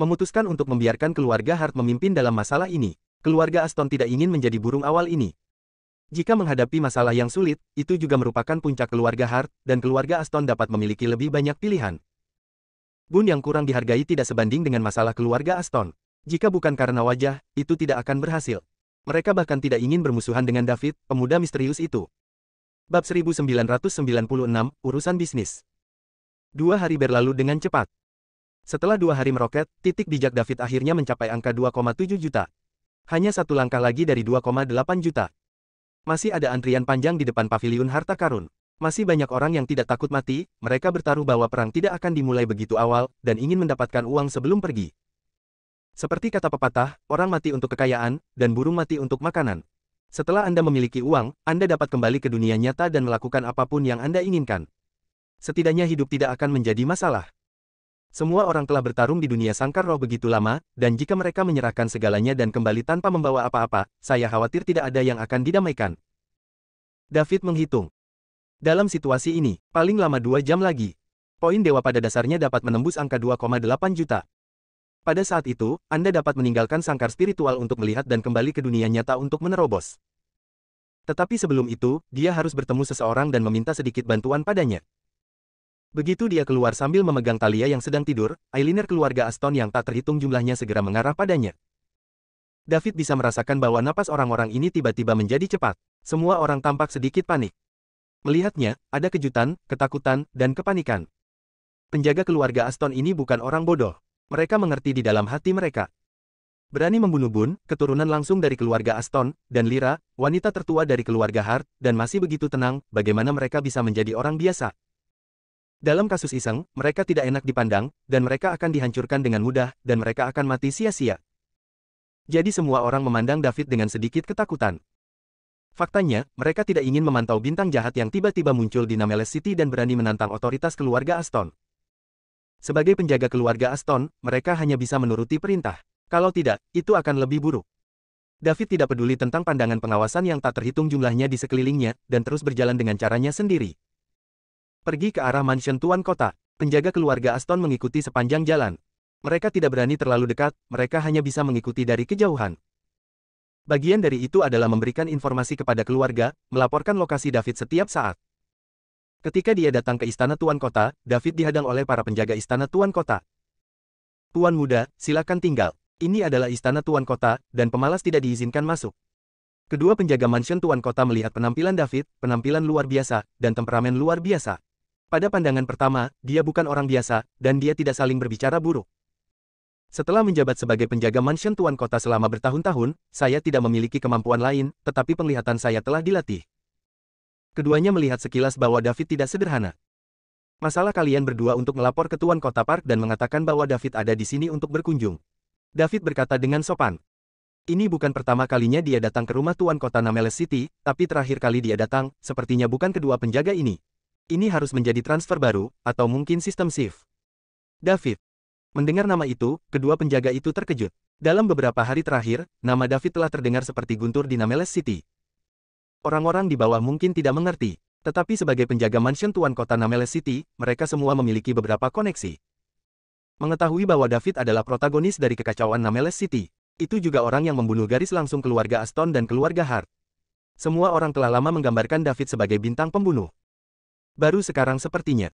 memutuskan untuk membiarkan keluarga Hart memimpin dalam masalah ini. Keluarga Aston tidak ingin menjadi burung awal ini. Jika menghadapi masalah yang sulit, itu juga merupakan puncak keluarga Hart, dan keluarga Aston dapat memiliki lebih banyak pilihan. Bun yang kurang dihargai tidak sebanding dengan masalah keluarga Aston. Jika bukan karena wajah, itu tidak akan berhasil. Mereka bahkan tidak ingin bermusuhan dengan David, pemuda misterius itu. Bab 1996, Urusan Bisnis. 2 hari berlalu dengan cepat. Setelah 2 hari meroket, titik bijak David akhirnya mencapai angka 2,7 juta. Hanya satu langkah lagi dari 2,8 juta. Masih ada antrian panjang di depan paviliun harta karun. Masih banyak orang yang tidak takut mati, mereka bertaruh bahwa perang tidak akan dimulai begitu awal, dan ingin mendapatkan uang sebelum pergi. Seperti kata pepatah, orang mati untuk kekayaan, dan burung mati untuk makanan. Setelah Anda memiliki uang, Anda dapat kembali ke dunia nyata dan melakukan apapun yang Anda inginkan. Setidaknya hidup tidak akan menjadi masalah. Semua orang telah bertarung di dunia sangkar roh begitu lama, dan jika mereka menyerahkan segalanya dan kembali tanpa membawa apa-apa, saya khawatir tidak ada yang akan didamaikan. David menghitung. Dalam situasi ini, paling lama 2 jam lagi. Poin dewa pada dasarnya dapat menembus angka 2,8 juta. Pada saat itu, Anda dapat meninggalkan sangkar spiritual untuk melihat dan kembali ke dunia nyata untuk menerobos. Tetapi sebelum itu, dia harus bertemu seseorang dan meminta sedikit bantuan padanya. Begitu dia keluar sambil memegang Talia yang sedang tidur, eyeliner keluarga Aston yang tak terhitung jumlahnya segera mengarah padanya. David bisa merasakan bahwa napas orang-orang ini tiba-tiba menjadi cepat. Semua orang tampak sedikit panik. Melihatnya, ada kejutan, ketakutan, dan kepanikan. Penjaga keluarga Aston ini bukan orang bodoh. Mereka mengerti di dalam hati mereka. Berani membunuh Bun, keturunan langsung dari keluarga Aston, dan Lyra, wanita tertua dari keluarga Hart, dan masih begitu tenang, bagaimana mereka bisa menjadi orang biasa. Dalam kasus iseng, mereka tidak enak dipandang, dan mereka akan dihancurkan dengan mudah, dan mereka akan mati sia-sia. Jadi semua orang memandang David dengan sedikit ketakutan. Faktanya, mereka tidak ingin memantau bintang jahat yang tiba-tiba muncul di Nameles City dan berani menantang otoritas keluarga Aston. Sebagai penjaga keluarga Aston, mereka hanya bisa menuruti perintah. Kalau tidak, itu akan lebih buruk. David tidak peduli tentang pandangan pengawasan yang tak terhitung jumlahnya di sekelilingnya, dan terus berjalan dengan caranya sendiri. Pergi ke arah mansion Tuan Kota. Penjaga keluarga Aston mengikuti sepanjang jalan. Mereka tidak berani terlalu dekat, mereka hanya bisa mengikuti dari kejauhan. Bagian dari itu adalah memberikan informasi kepada keluarga, melaporkan lokasi David setiap saat. Ketika dia datang ke istana Tuan Kota, David dihadang oleh para penjaga istana Tuan Kota. Tuan muda, silakan tinggal. Ini adalah istana Tuan Kota, dan pemalas tidak diizinkan masuk. Kedua penjaga mansion Tuan Kota melihat penampilan David, penampilan luar biasa, dan temperamen luar biasa. Pada pandangan pertama, dia bukan orang biasa, dan dia tidak saling berbicara buruk. Setelah menjabat sebagai penjaga mansion Tuan Kota selama bertahun-tahun, saya tidak memiliki kemampuan lain, tetapi penglihatan saya telah dilatih. Keduanya melihat sekilas bahwa David tidak sederhana. Masalah kalian berdua untuk melapor ke Tuan Kota Park dan mengatakan bahwa David ada di sini untuk berkunjung. David berkata dengan sopan. Ini bukan pertama kalinya dia datang ke rumah Tuan Kota Nameles City, tapi terakhir kali dia datang, sepertinya bukan kedua penjaga ini. Ini harus menjadi transfer baru, atau mungkin sistem shift. David. Mendengar nama itu, kedua penjaga itu terkejut. Dalam beberapa hari terakhir, nama David telah terdengar seperti guntur di Nameles City. Orang-orang di bawah mungkin tidak mengerti, tetapi sebagai penjaga mansion Tuan Kota Nameles City, mereka semua memiliki beberapa koneksi. Mengetahui bahwa David adalah protagonis dari kekacauan Nameles City, itu juga orang yang membunuh garis langsung keluarga Aston dan keluarga Hart. Semua orang telah lama menggambarkan David sebagai bintang pembunuh. Baru sekarang sepertinya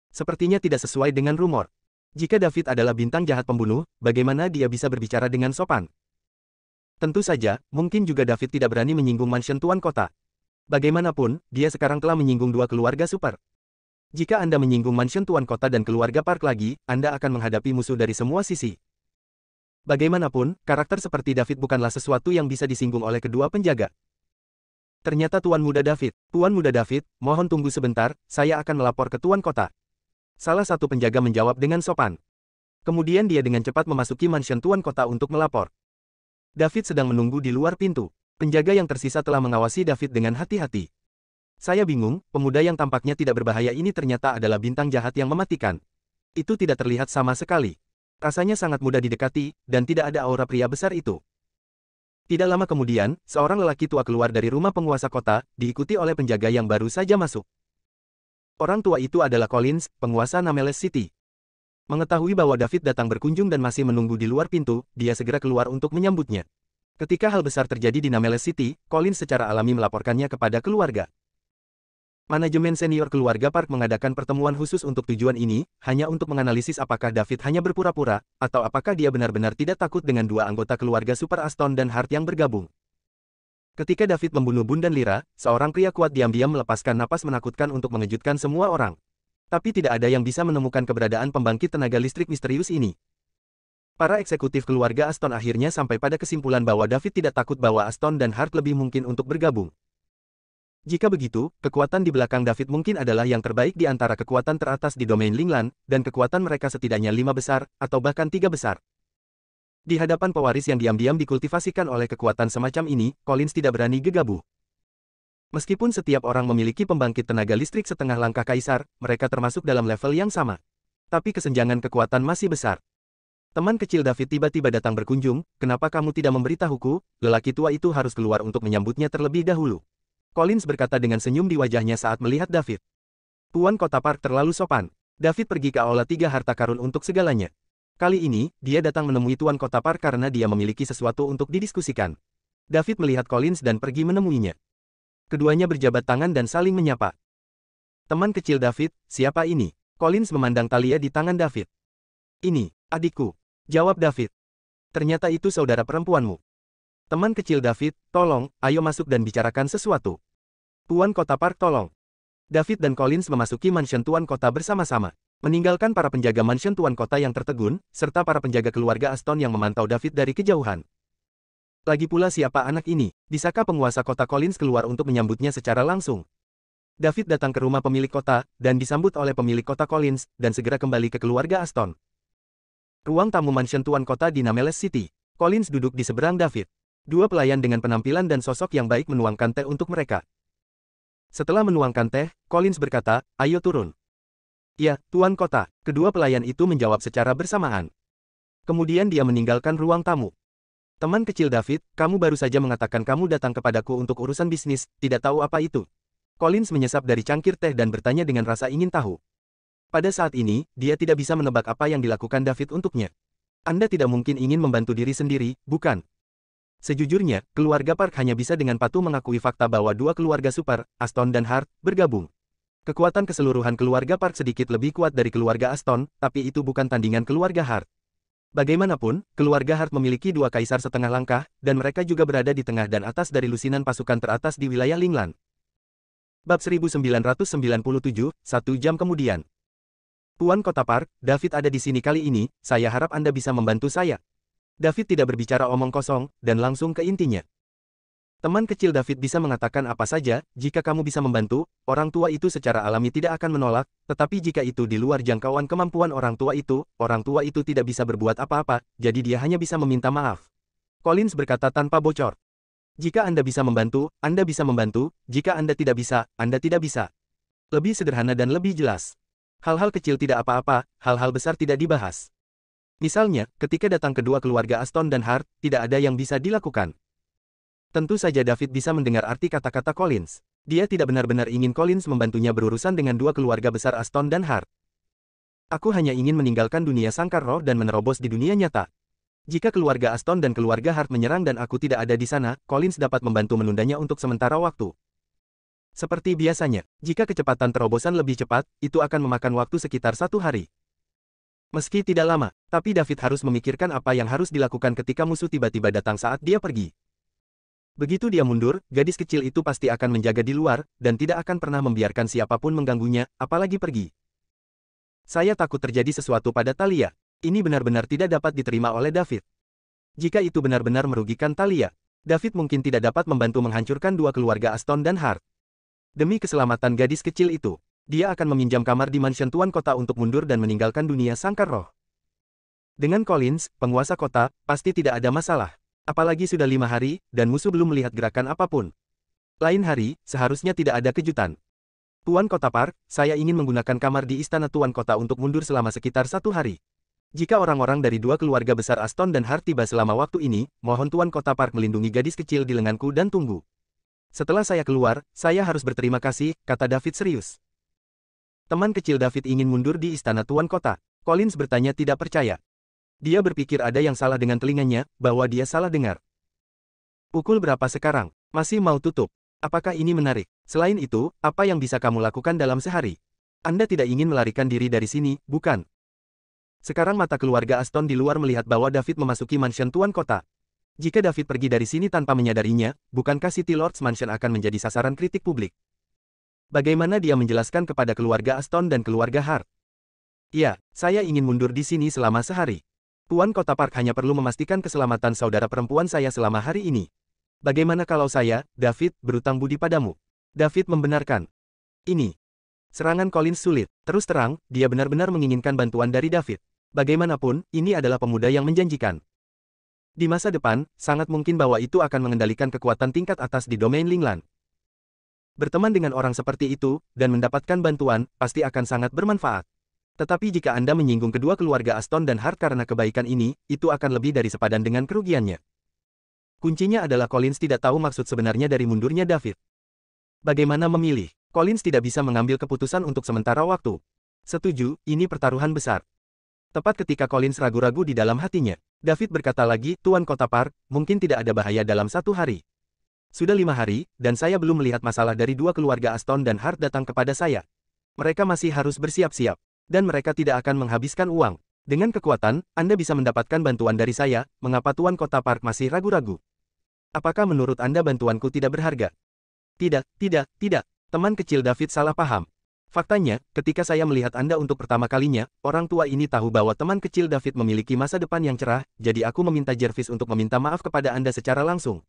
tidak sesuai dengan rumor. Jika David adalah bintang jahat pembunuh, bagaimana dia bisa berbicara dengan sopan? Tentu saja, mungkin juga David tidak berani menyinggung mansion Tuan Kota. Bagaimanapun, dia sekarang telah menyinggung dua keluarga super. Jika Anda menyinggung mansion Tuan Kota dan keluarga Park lagi, Anda akan menghadapi musuh dari semua sisi. Bagaimanapun, karakter seperti David bukanlah sesuatu yang bisa disinggung oleh kedua penjaga. Ternyata Tuan Muda David, mohon tunggu sebentar, saya akan melapor ke Tuan Kota. Salah satu penjaga menjawab dengan sopan. Kemudian dia dengan cepat memasuki mansion Tuan Kota untuk melapor. David sedang menunggu di luar pintu. Penjaga yang tersisa telah mengawasi David dengan hati-hati. Saya bingung, pemuda yang tampaknya tidak berbahaya ini ternyata adalah bintang jahat yang mematikan. Itu tidak terlihat sama sekali. Rasanya sangat mudah didekati, dan tidak ada aura pria besar itu. Tidak lama kemudian, seorang lelaki tua keluar dari rumah penguasa kota, diikuti oleh penjaga yang baru saja masuk. Orang tua itu adalah Collins, penguasa Nameless City. Mengetahui bahwa David datang berkunjung dan masih menunggu di luar pintu, dia segera keluar untuk menyambutnya. Ketika hal besar terjadi di Nameless City, Collins secara alami melaporkannya kepada keluarga. Manajemen senior keluarga Park mengadakan pertemuan khusus untuk tujuan ini, hanya untuk menganalisis apakah David hanya berpura-pura, atau apakah dia benar-benar tidak takut dengan dua anggota keluarga Super Aston dan Hart yang bergabung. Ketika David membunuh Bun dan Lyra, seorang pria kuat diam-diam melepaskan napas menakutkan untuk mengejutkan semua orang. Tapi tidak ada yang bisa menemukan keberadaan pembangkit tenaga listrik misterius ini. Para eksekutif keluarga Aston akhirnya sampai pada kesimpulan bahwa David tidak takut bahwa Aston dan Hart lebih mungkin untuk bergabung. Jika begitu, kekuatan di belakang David mungkin adalah yang terbaik di antara kekuatan teratas di domain Linglan, dan kekuatan mereka setidaknya 5 besar, atau bahkan 3 besar. Di hadapan pewaris yang diam-diam dikultivasikan oleh kekuatan semacam ini, Collins tidak berani gegabah. Meskipun setiap orang memiliki pembangkit tenaga listrik setengah langkah kaisar, mereka termasuk dalam level yang sama. Tapi kesenjangan kekuatan masih besar. Teman kecil David tiba-tiba datang berkunjung, kenapa kamu tidak memberitahuku? Lelaki tua itu harus keluar untuk menyambutnya terlebih dahulu. Collins berkata dengan senyum di wajahnya saat melihat David. Tuan Kota Park terlalu sopan. David pergi ke Aula 3 harta karun untuk segalanya. Kali ini, dia datang menemui Tuan Kota Park karena dia memiliki sesuatu untuk didiskusikan. David melihat Collins dan pergi menemuinya. Keduanya berjabat tangan dan saling menyapa. Teman kecil David, siapa ini? Collins memandang Talia di tangan David. Ini, adikku. Jawab David. Ternyata itu saudara perempuanmu. Teman kecil David, tolong, ayo masuk dan bicarakan sesuatu. Tuan Kota Park tolong. David dan Collins memasuki mansion Tuan Kota bersama-sama. Meninggalkan para penjaga mansion Tuan Kota yang tertegun, serta para penjaga keluarga Aston yang memantau David dari kejauhan. Lagi pula siapa anak ini? Bisakah penguasa kota Collins keluar untuk menyambutnya secara langsung? David datang ke rumah pemilik kota, dan disambut oleh pemilik kota Collins, dan segera kembali ke keluarga Aston. Ruang tamu mansion Tuan Kota di Nameless City. Collins duduk di seberang David. Dua pelayan dengan penampilan dan sosok yang baik menuangkan teh untuk mereka. Setelah menuangkan teh, Collins berkata, ayo turun. Ya, Tuan Kota. Kedua pelayan itu menjawab secara bersamaan. Kemudian dia meninggalkan ruang tamu. Teman kecil David, kamu baru saja mengatakan kamu datang kepadaku untuk urusan bisnis, tidak tahu apa itu. Collins menyesap dari cangkir teh dan bertanya dengan rasa ingin tahu. Pada saat ini, dia tidak bisa menebak apa yang dilakukan David untuknya. Anda tidak mungkin ingin membantu diri sendiri, bukan? Sejujurnya, keluarga Park hanya bisa dengan patuh mengakui fakta bahwa dua keluarga super, Aston dan Hart, bergabung. Kekuatan keseluruhan keluarga Park sedikit lebih kuat dari keluarga Aston, tapi itu bukan tandingan keluarga Hart. Bagaimanapun, keluarga Hart memiliki dua kaisar setengah langkah, dan mereka juga berada di tengah dan atas dari lusinan pasukan teratas di wilayah Linglan. Bab 1997, 1 jam kemudian. Tuan Kota Park, David ada di sini kali ini, saya harap Anda bisa membantu saya. David tidak berbicara omong kosong, dan langsung ke intinya. Teman kecil David bisa mengatakan apa saja, jika kamu bisa membantu, orang tua itu secara alami tidak akan menolak, tetapi jika itu di luar jangkauan kemampuan orang tua itu tidak bisa berbuat apa-apa, jadi dia hanya bisa meminta maaf. Collins berkata tanpa bocor. Jika Anda bisa membantu, Anda bisa membantu, jika Anda tidak bisa, Anda tidak bisa. Lebih sederhana dan lebih jelas. Hal-hal kecil tidak apa-apa, hal-hal besar tidak dibahas. Misalnya, ketika datang kedua keluarga Aston dan Hart, tidak ada yang bisa dilakukan. Tentu saja David bisa mendengar arti kata-kata Collins. Dia tidak benar-benar ingin Collins membantunya berurusan dengan dua keluarga besar Aston dan Hart. Aku hanya ingin meninggalkan dunia sangkar roh dan menerobos di dunia nyata. Jika keluarga Aston dan keluarga Hart menyerang dan aku tidak ada di sana, Collins dapat membantu menundanya untuk sementara waktu. Seperti biasanya, jika kecepatan terobosan lebih cepat, itu akan memakan waktu sekitar 1 hari. Meski tidak lama, tapi David harus memikirkan apa yang harus dilakukan ketika musuh tiba-tiba datang saat dia pergi. Begitu dia mundur, gadis kecil itu pasti akan menjaga di luar, dan tidak akan pernah membiarkan siapapun mengganggunya, apalagi pergi. Saya takut terjadi sesuatu pada Talia. Ini benar-benar tidak dapat diterima oleh David. Jika itu benar-benar merugikan Talia, David mungkin tidak dapat membantu menghancurkan dua keluarga Aston dan Hart. Demi keselamatan gadis kecil itu, dia akan meminjam kamar di mansion Tuan Kota untuk mundur dan meninggalkan dunia sangkar roh. Dengan Collins, penguasa kota, pasti tidak ada masalah. Apalagi sudah 5 hari, dan musuh belum melihat gerakan apapun. Lain hari, seharusnya tidak ada kejutan. Tuan Kota Park, saya ingin menggunakan kamar di Istana Tuan Kota untuk mundur selama sekitar 1 hari. Jika orang-orang dari dua keluarga besar Aston dan Hart tiba selama waktu ini, mohon Tuan Kota Park melindungi gadis kecil di lenganku dan tunggu. Setelah saya keluar, saya harus berterima kasih, kata David serius. Teman kecil David ingin mundur di Istana Tuan Kota. Collins bertanya tidak percaya. Dia berpikir ada yang salah dengan telinganya, bahwa dia salah dengar. Pukul berapa sekarang? Masih mau tutup? Apakah ini menarik? Selain itu, apa yang bisa kamu lakukan dalam sehari? Anda tidak ingin melarikan diri dari sini, bukan? Sekarang mata keluarga Aston di luar melihat bahwa David memasuki mansion Tuan Kota. Jika David pergi dari sini tanpa menyadarinya, bukankah City Lord's Mansion akan menjadi sasaran kritik publik? Bagaimana dia menjelaskan kepada keluarga Aston dan keluarga Hart? Ya, saya ingin mundur di sini selama sehari. Tuan Kota Park hanya perlu memastikan keselamatan saudara perempuan saya selama hari ini. Bagaimana kalau saya, David, berutang budi padamu? David membenarkan. Ini. Serangan Collins sulit. Terus terang, dia benar-benar menginginkan bantuan dari David. Bagaimanapun, ini adalah pemuda yang menjanjikan. Di masa depan, sangat mungkin bahwa itu akan mengendalikan kekuatan tingkat atas di domain Linglan. Berteman dengan orang seperti itu, dan mendapatkan bantuan, pasti akan sangat bermanfaat. Tetapi jika Anda menyinggung kedua keluarga Aston dan Hart karena kebaikan ini, itu akan lebih dari sepadan dengan kerugiannya. Kuncinya adalah Collins tidak tahu maksud sebenarnya dari mundurnya David. Bagaimana memilih? Collins tidak bisa mengambil keputusan untuk sementara waktu. Setuju, ini pertaruhan besar. Tepat ketika Collins ragu-ragu di dalam hatinya, David berkata lagi, Tuan Kota Park, mungkin tidak ada bahaya dalam 1 hari. Sudah 5 hari, dan saya belum melihat masalah dari dua keluarga Aston dan Hart datang kepada saya. Mereka masih harus bersiap-siap. Dan mereka tidak akan menghabiskan uang. Dengan kekuatan, Anda bisa mendapatkan bantuan dari saya, mengapa Tuan Kota Park masih ragu-ragu? Apakah menurut Anda bantuanku tidak berharga? Tidak. Teman kecil David salah paham. Faktanya, ketika saya melihat Anda untuk pertama kalinya, orang tua ini tahu bahwa teman kecil David memiliki masa depan yang cerah, jadi aku meminta Jervis untuk meminta maaf kepada Anda secara langsung.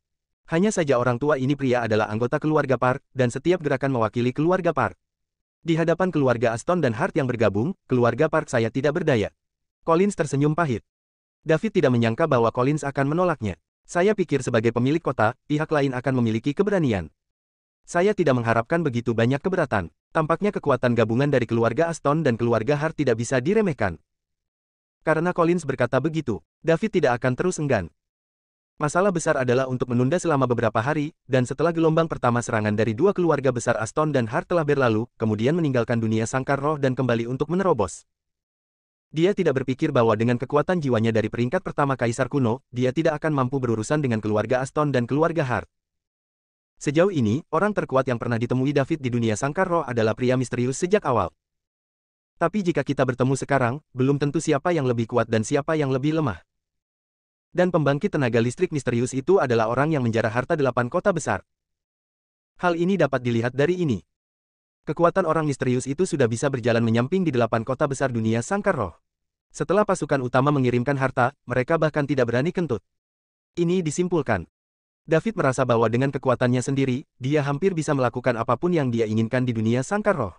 Hanya saja orang tua ini pria adalah anggota keluarga Park, dan setiap gerakan mewakili keluarga Park. Di hadapan keluarga Aston dan Hart yang bergabung, keluarga Park saya tidak berdaya. Collins tersenyum pahit. David tidak menyangka bahwa Collins akan menolaknya. Saya pikir sebagai pemilik kota, pihak lain akan memiliki keberanian. Saya tidak mengharapkan begitu banyak keberatan. Tampaknya kekuatan gabungan dari keluarga Aston dan keluarga Hart tidak bisa diremehkan. Karena Collins berkata begitu, David tidak akan terus enggan. Masalah besar adalah untuk menunda selama beberapa hari, dan setelah gelombang pertama serangan dari dua keluarga besar Aston dan Hart telah berlalu, kemudian meninggalkan dunia sangkar roh dan kembali untuk menerobos. Dia tidak berpikir bahwa dengan kekuatan jiwanya dari peringkat pertama Kaisar kuno, dia tidak akan mampu berurusan dengan keluarga Aston dan keluarga Hart. Sejauh ini, orang terkuat yang pernah ditemui David di dunia sangkar roh adalah pria misterius sejak awal. Tapi jika kita bertemu sekarang, belum tentu siapa yang lebih kuat dan siapa yang lebih lemah. Dan pembangkit tenaga listrik misterius itu adalah orang yang menjarah harta 8 kota besar. Hal ini dapat dilihat dari ini. Kekuatan orang misterius itu sudah bisa berjalan menyamping di 8 kota besar dunia sangkar roh. Setelah pasukan utama mengirimkan harta, mereka bahkan tidak berani kentut. Ini disimpulkan. David merasa bahwa dengan kekuatannya sendiri, dia hampir bisa melakukan apapun yang dia inginkan di dunia sangkar roh.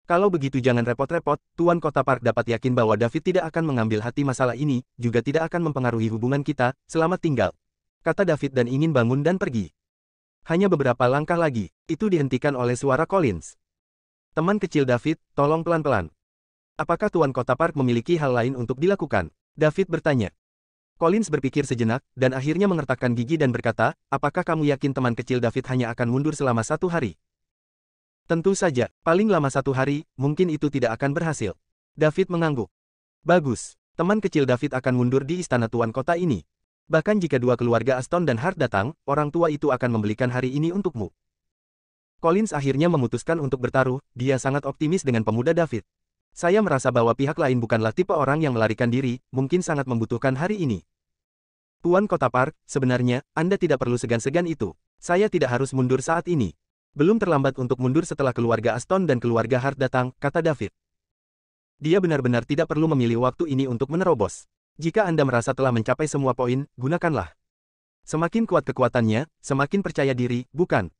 Kalau begitu jangan repot-repot, Tuan Kota Park dapat yakin bahwa David tidak akan mengambil hati masalah ini, juga tidak akan mempengaruhi hubungan kita, selamat tinggal. Kata David dan ingin bangun dan pergi. Hanya beberapa langkah lagi, itu dihentikan oleh suara Collins. Teman kecil David, tolong pelan-pelan. Apakah Tuan Kota Park memiliki hal lain untuk dilakukan? David bertanya. Collins berpikir sejenak, dan akhirnya mengertakkan gigi dan berkata, apakah kamu yakin teman kecil David hanya akan mundur selama 1 hari? Tentu saja, paling lama 1 hari, mungkin itu tidak akan berhasil. David mengangguk. Bagus, teman kecil David akan mundur di istana Tuan Kota ini. Bahkan jika dua keluarga Aston dan Hart datang, orang tua itu akan membelikan hari ini untukmu. Collins akhirnya memutuskan untuk bertaruh, dia sangat optimis dengan pemuda David. Saya merasa bahwa pihak lain bukanlah tipe orang yang melarikan diri, mungkin sangat membutuhkan hari ini. Tuan Kota Park, sebenarnya, Anda tidak perlu segan-segan itu. Saya tidak harus mundur saat ini. Belum terlambat untuk mundur setelah keluarga Aston dan keluarga Hart datang, kata David. Dia benar-benar tidak perlu memilih waktu ini untuk menerobos. Jika Anda merasa telah mencapai semua poin, gunakanlah. Semakin kuat kekuatannya, semakin percaya diri, bukan?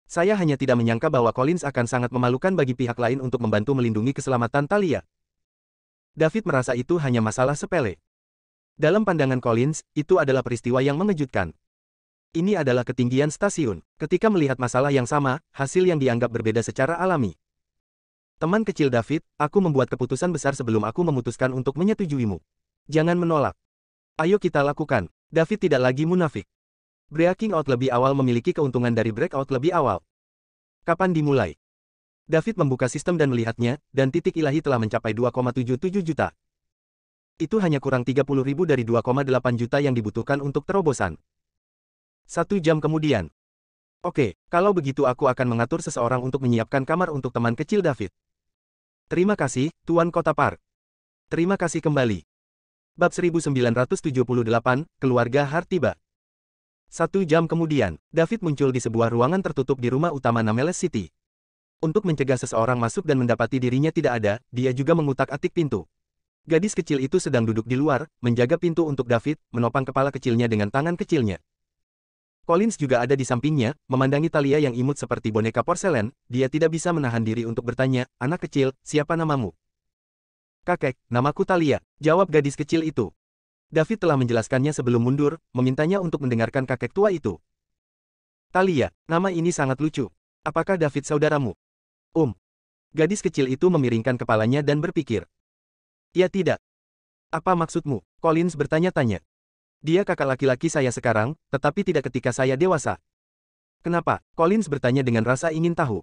Saya hanya tidak menyangka bahwa Collins akan sangat memalukan bagi pihak lain untuk membantu melindungi keselamatan Talia. David merasa itu hanya masalah sepele. Dalam pandangan Collins, itu adalah peristiwa yang mengejutkan. Ini adalah ketinggian stasiun. Ketika melihat masalah yang sama, hasil yang dianggap berbeda secara alami. Teman kecil David, aku membuat keputusan besar sebelum aku memutuskan untuk menyetujuimu. Jangan menolak. Ayo kita lakukan. David tidak lagi munafik. Breaking out lebih awal memiliki keuntungan dari breakout lebih awal. Kapan dimulai? David membuka sistem dan melihatnya, dan titik ilahi telah mencapai 2,77 juta. Itu hanya kurang 30.000 dari 2,8 juta yang dibutuhkan untuk terobosan. 1 jam kemudian. Oke, kalau begitu aku akan mengatur seseorang untuk menyiapkan kamar untuk teman kecil David. Terima kasih, Tuan Kota Park. Terima kasih kembali. Bab 1978, Keluarga Hart tiba. 1 jam kemudian, David muncul di sebuah ruangan tertutup di rumah utama Nameles City. Untuk mencegah seseorang masuk dan mendapati dirinya tidak ada, dia juga mengutak-atik pintu. Gadis kecil itu sedang duduk di luar, menjaga pintu untuk David, menopang kepala kecilnya dengan tangan kecilnya. Collins juga ada di sampingnya, memandangi Talia yang imut seperti boneka porselen, dia tidak bisa menahan diri untuk bertanya, anak kecil, siapa namamu? Kakek, namaku Talia, jawab gadis kecil itu. David telah menjelaskannya sebelum mundur, memintanya untuk mendengarkan kakek tua itu. Talia, nama ini sangat lucu. Apakah David saudaramu? Gadis kecil itu memiringkan kepalanya dan berpikir. Ya tidak. Apa maksudmu? Collins bertanya-tanya. Dia kakak laki-laki saya sekarang, tetapi tidak ketika saya dewasa. Kenapa? Collins bertanya dengan rasa ingin tahu.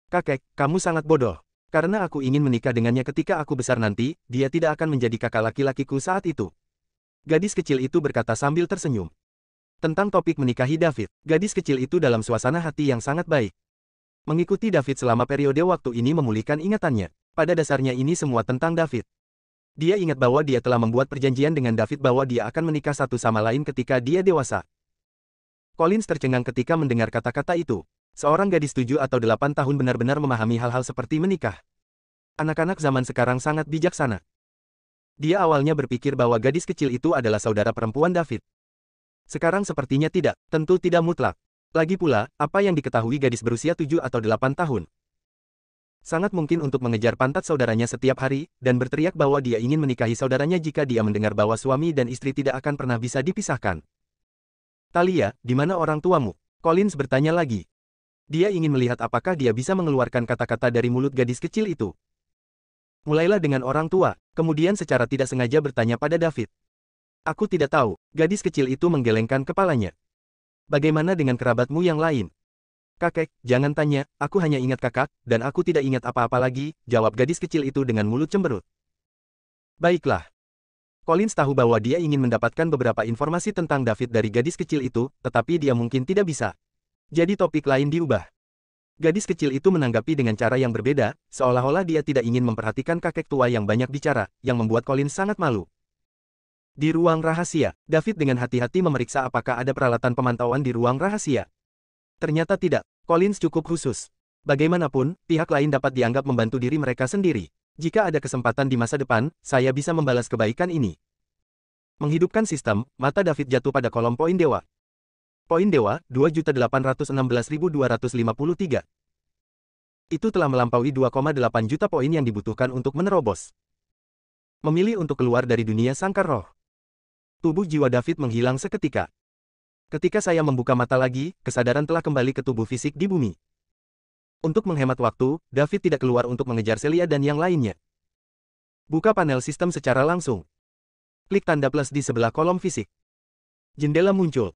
Kakek, kamu sangat bodoh. Karena aku ingin menikah dengannya ketika aku besar nanti, dia tidak akan menjadi kakak laki-lakiku saat itu. Gadis kecil itu berkata sambil tersenyum. Tentang topik menikahi David, gadis kecil itu dalam suasana hati yang sangat baik. Mengikuti David selama periode waktu ini memulihkan ingatannya. Pada dasarnya ini semua tentang David. Dia ingat bahwa dia telah membuat perjanjian dengan David bahwa dia akan menikah satu sama lain ketika dia dewasa. Collins tercengang ketika mendengar kata-kata itu. Seorang gadis 7 atau 8 tahun benar-benar memahami hal-hal seperti menikah. Anak-anak zaman sekarang sangat bijaksana. Dia awalnya berpikir bahwa gadis kecil itu adalah saudara perempuan David. Sekarang sepertinya tidak, tentu tidak mutlak. Lagi pula, apa yang diketahui gadis berusia 7 atau 8 tahun? Sangat mungkin untuk mengejar pantat saudaranya setiap hari, dan berteriak bahwa dia ingin menikahi saudaranya jika dia mendengar bahwa suami dan istri tidak akan pernah bisa dipisahkan. Talia, di mana orang tuamu? Collins bertanya lagi. Dia ingin melihat apakah dia bisa mengeluarkan kata-kata dari mulut gadis kecil itu. Mulailah dengan orang tua, kemudian secara tidak sengaja bertanya pada David. Aku tidak tahu, gadis kecil itu menggelengkan kepalanya. Bagaimana dengan kerabatmu yang lain? Kakek, jangan tanya, aku hanya ingat kakak, dan aku tidak ingat apa-apa lagi, jawab gadis kecil itu dengan mulut cemberut. Baiklah. Collins tahu bahwa dia ingin mendapatkan beberapa informasi tentang David dari gadis kecil itu, tetapi dia mungkin tidak bisa. Jadi topik lain diubah. Gadis kecil itu menanggapi dengan cara yang berbeda, seolah-olah dia tidak ingin memperhatikan kakek tua yang banyak bicara, yang membuat Collins sangat malu. Di ruang rahasia, David dengan hati-hati memeriksa apakah ada peralatan pemantauan di ruang rahasia. Ternyata tidak. Collins cukup khusus. Bagaimanapun, pihak lain dapat dianggap membantu diri mereka sendiri. Jika ada kesempatan di masa depan, saya bisa membalas kebaikan ini. Menghidupkan sistem, mata David jatuh pada kolom poin dewa. Poin dewa, 2.816.253. Itu telah melampaui 2,8 juta poin yang dibutuhkan untuk menerobos. Memilih untuk keluar dari dunia sangkar roh. Tubuh jiwa David menghilang seketika. Ketika saya membuka mata lagi, kesadaran telah kembali ke tubuh fisik di bumi. Untuk menghemat waktu, David tidak keluar untuk mengejar Celia dan yang lainnya. Buka panel sistem secara langsung. Klik tanda plus di sebelah kolom fisik. Jendela muncul.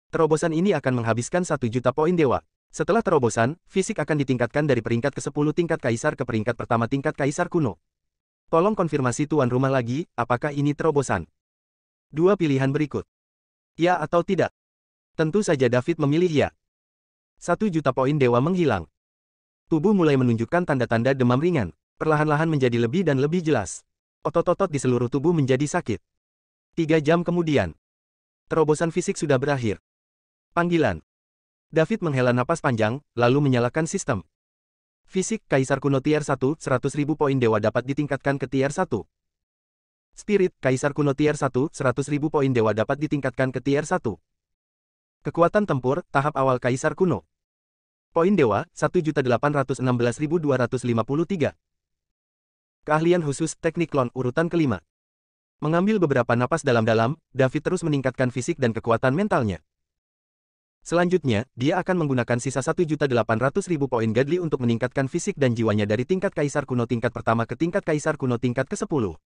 Terobosan ini akan menghabiskan 1 juta poin dewa. Setelah terobosan, fisik akan ditingkatkan dari peringkat ke-10 tingkat kaisar ke peringkat pertama tingkat kaisar kuno. Tolong konfirmasi tuan rumah lagi, apakah ini terobosan? 2 pilihan berikut. Ya atau tidak? Tentu saja David memilih ya. 1 juta poin dewa menghilang. Tubuh mulai menunjukkan tanda-tanda demam ringan. Perlahan-lahan menjadi lebih dan lebih jelas. Otot-otot di seluruh tubuh menjadi sakit. 3 jam kemudian. Terobosan fisik sudah berakhir. Panggilan. David menghela napas panjang, lalu menyalakan sistem. Fisik, Kaisar Kuno Tier 1, 100.000 poin dewa dapat ditingkatkan ke Tier 1. Spirit, Kaisar Kuno Tier 1, 100.000 poin dewa dapat ditingkatkan ke Tier 1. Kekuatan tempur, tahap awal Kaisar Kuno. Poin dewa, 1.816.253. Keahlian khusus, teknik klon, urutan kelima. Mengambil beberapa napas dalam-dalam, David terus meningkatkan fisik dan kekuatan mentalnya. Selanjutnya, dia akan menggunakan sisa 1.800.000 poin godly untuk meningkatkan fisik dan jiwanya dari tingkat kaisar kuno tingkat pertama ke tingkat kaisar kuno tingkat ke-10.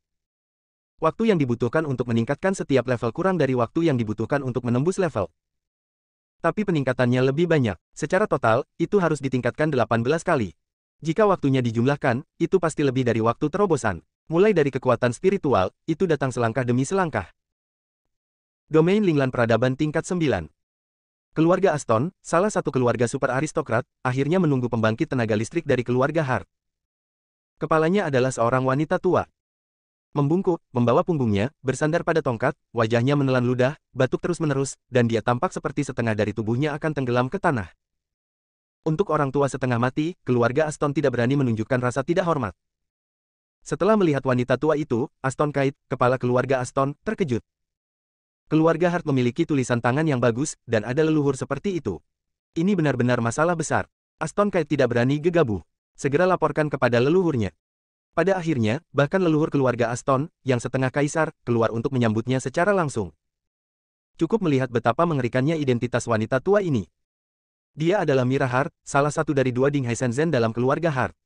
Waktu yang dibutuhkan untuk meningkatkan setiap level kurang dari waktu yang dibutuhkan untuk menembus level. Tapi peningkatannya lebih banyak. Secara total, itu harus ditingkatkan 18 kali. Jika waktunya dijumlahkan, itu pasti lebih dari waktu terobosan. Mulai dari kekuatan spiritual, itu datang selangkah demi selangkah. Domain Linglan Peradaban tingkat 9. Keluarga Aston, salah satu keluarga super aristokrat, akhirnya menunggu pembangkit tenaga listrik dari keluarga Hart. Kepalanya adalah seorang wanita tua. Membungkuk, membawa punggungnya, bersandar pada tongkat, wajahnya menelan ludah, batuk terus-menerus, dan dia tampak seperti setengah dari tubuhnya akan tenggelam ke tanah. Untuk orang tua setengah mati, keluarga Aston tidak berani menunjukkan rasa tidak hormat. Setelah melihat wanita tua itu, Aston Kite, kepala keluarga Aston, terkejut. Keluarga Hart memiliki tulisan tangan yang bagus, dan ada leluhur seperti itu. Ini benar-benar masalah besar. Aston Kite tidak berani gegabah. Segera laporkan kepada leluhurnya. Pada akhirnya, bahkan leluhur keluarga Aston, yang setengah kaisar, keluar untuk menyambutnya secara langsung. Cukup melihat betapa mengerikannya identitas wanita tua ini. Dia adalah Mira Hart, salah satu dari dua Ding Hai Shenzhen dalam keluarga Hart.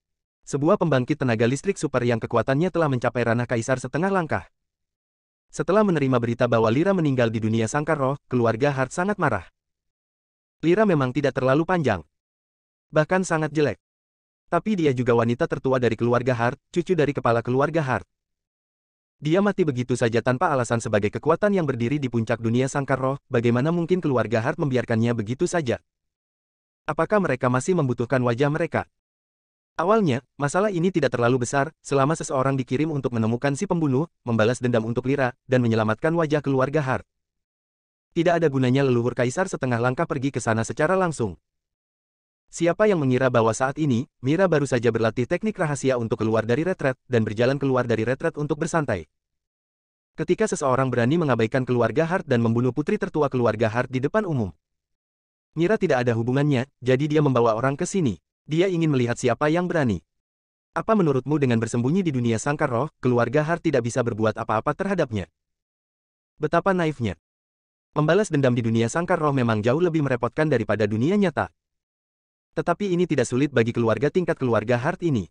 Sebuah pembangkit tenaga listrik super yang kekuatannya telah mencapai ranah kaisar setengah langkah. Setelah menerima berita bahwa Lyra meninggal di dunia sangkar roh, keluarga Hart sangat marah. Lyra memang tidak terlalu panjang. Bahkan sangat jelek. Tapi dia juga wanita tertua dari keluarga Hart, cucu dari kepala keluarga Hart. Dia mati begitu saja tanpa alasan sebagai kekuatan yang berdiri di puncak dunia sangkar roh, bagaimana mungkin keluarga Hart membiarkannya begitu saja? Apakah mereka masih membutuhkan wajah mereka? Awalnya, masalah ini tidak terlalu besar, selama seseorang dikirim untuk menemukan si pembunuh, membalas dendam untuk Lyra, dan menyelamatkan wajah keluarga Hart. Tidak ada gunanya leluhur kaisar setengah langkah pergi ke sana secara langsung. Siapa yang mengira bahwa saat ini, Mira baru saja berlatih teknik rahasia untuk keluar dari retret, dan berjalan keluar dari retret untuk bersantai. Ketika seseorang berani mengabaikan keluarga Hart dan membunuh putri tertua keluarga Hart di depan umum. Mira tidak ada hubungannya, jadi dia membawa orang ke sini. Dia ingin melihat siapa yang berani. Apa menurutmu dengan bersembunyi di dunia sangkar roh, keluarga Hart tidak bisa berbuat apa-apa terhadapnya? Betapa naifnya. Membalas dendam di dunia sangkar roh memang jauh lebih merepotkan daripada dunia nyata. Tetapi ini tidak sulit bagi keluarga tingkat keluarga Hart ini.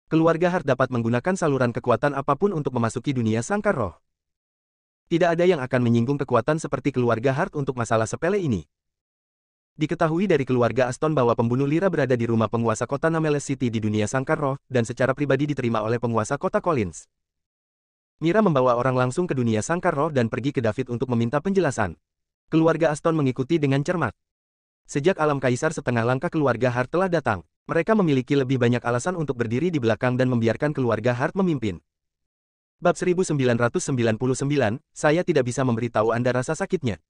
Keluarga Hart dapat menggunakan saluran kekuatan apapun untuk memasuki dunia sangkar roh. Tidak ada yang akan menyinggung kekuatan seperti keluarga Hart untuk masalah sepele ini. Diketahui dari keluarga Aston bahwa pembunuh Lyra berada di rumah penguasa kota Nameless City di dunia sangkar roh, dan secara pribadi diterima oleh penguasa kota Collins. Mira membawa orang langsung ke dunia sangkar roh dan pergi ke David untuk meminta penjelasan. Keluarga Aston mengikuti dengan cermat. Sejak alam kaisar setengah langkah keluarga Hart telah datang, mereka memiliki lebih banyak alasan untuk berdiri di belakang dan membiarkan keluarga Hart memimpin. Bab 1999, saya tidak bisa memberitahu Anda rasa sakitnya.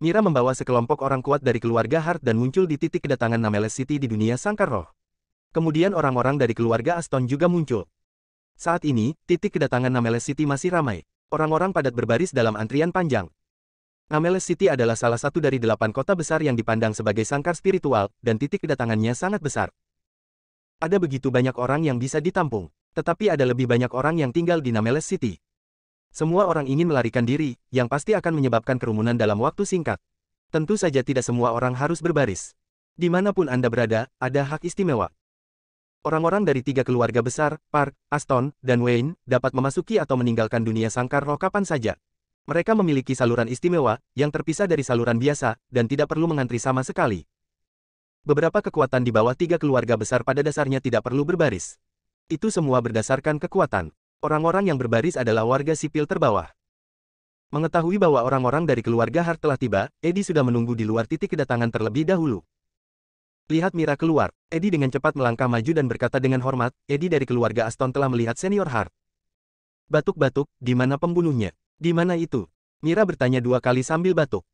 Mira membawa sekelompok orang kuat dari keluarga Hart dan muncul di titik kedatangan Nameless City di dunia sangkar roh. Kemudian orang-orang dari keluarga Aston juga muncul. Saat ini, titik kedatangan Nameless City masih ramai. Orang-orang padat berbaris dalam antrian panjang. Nameless City adalah salah satu dari 8 kota besar yang dipandang sebagai sangkar spiritual, dan titik kedatangannya sangat besar. Ada begitu banyak orang yang bisa ditampung, tetapi ada lebih banyak orang yang tinggal di Nameless City. Semua orang ingin melarikan diri, yang pasti akan menyebabkan kerumunan dalam waktu singkat. Tentu saja tidak semua orang harus berbaris. Dimanapun Anda berada, ada hak istimewa. Orang-orang dari 3 keluarga besar, Park, Aston, dan Wayne, dapat memasuki atau meninggalkan dunia sangkar roh kapan saja. Mereka memiliki saluran istimewa, yang terpisah dari saluran biasa, dan tidak perlu mengantri sama sekali. Beberapa kekuatan di bawah 3 keluarga besar pada dasarnya tidak perlu berbaris. Itu semua berdasarkan kekuatan. Orang-orang yang berbaris adalah warga sipil terbawah. Mengetahui bahwa orang-orang dari keluarga Hart telah tiba, Eddie sudah menunggu di luar titik kedatangan terlebih dahulu. Lihat Mira keluar. Eddie dengan cepat melangkah maju dan berkata dengan hormat, Eddie dari keluarga Aston telah melihat senior Hart. Batuk-batuk, di mana pembunuhnya? Di mana itu? Mira bertanya 2 kali sambil batuk.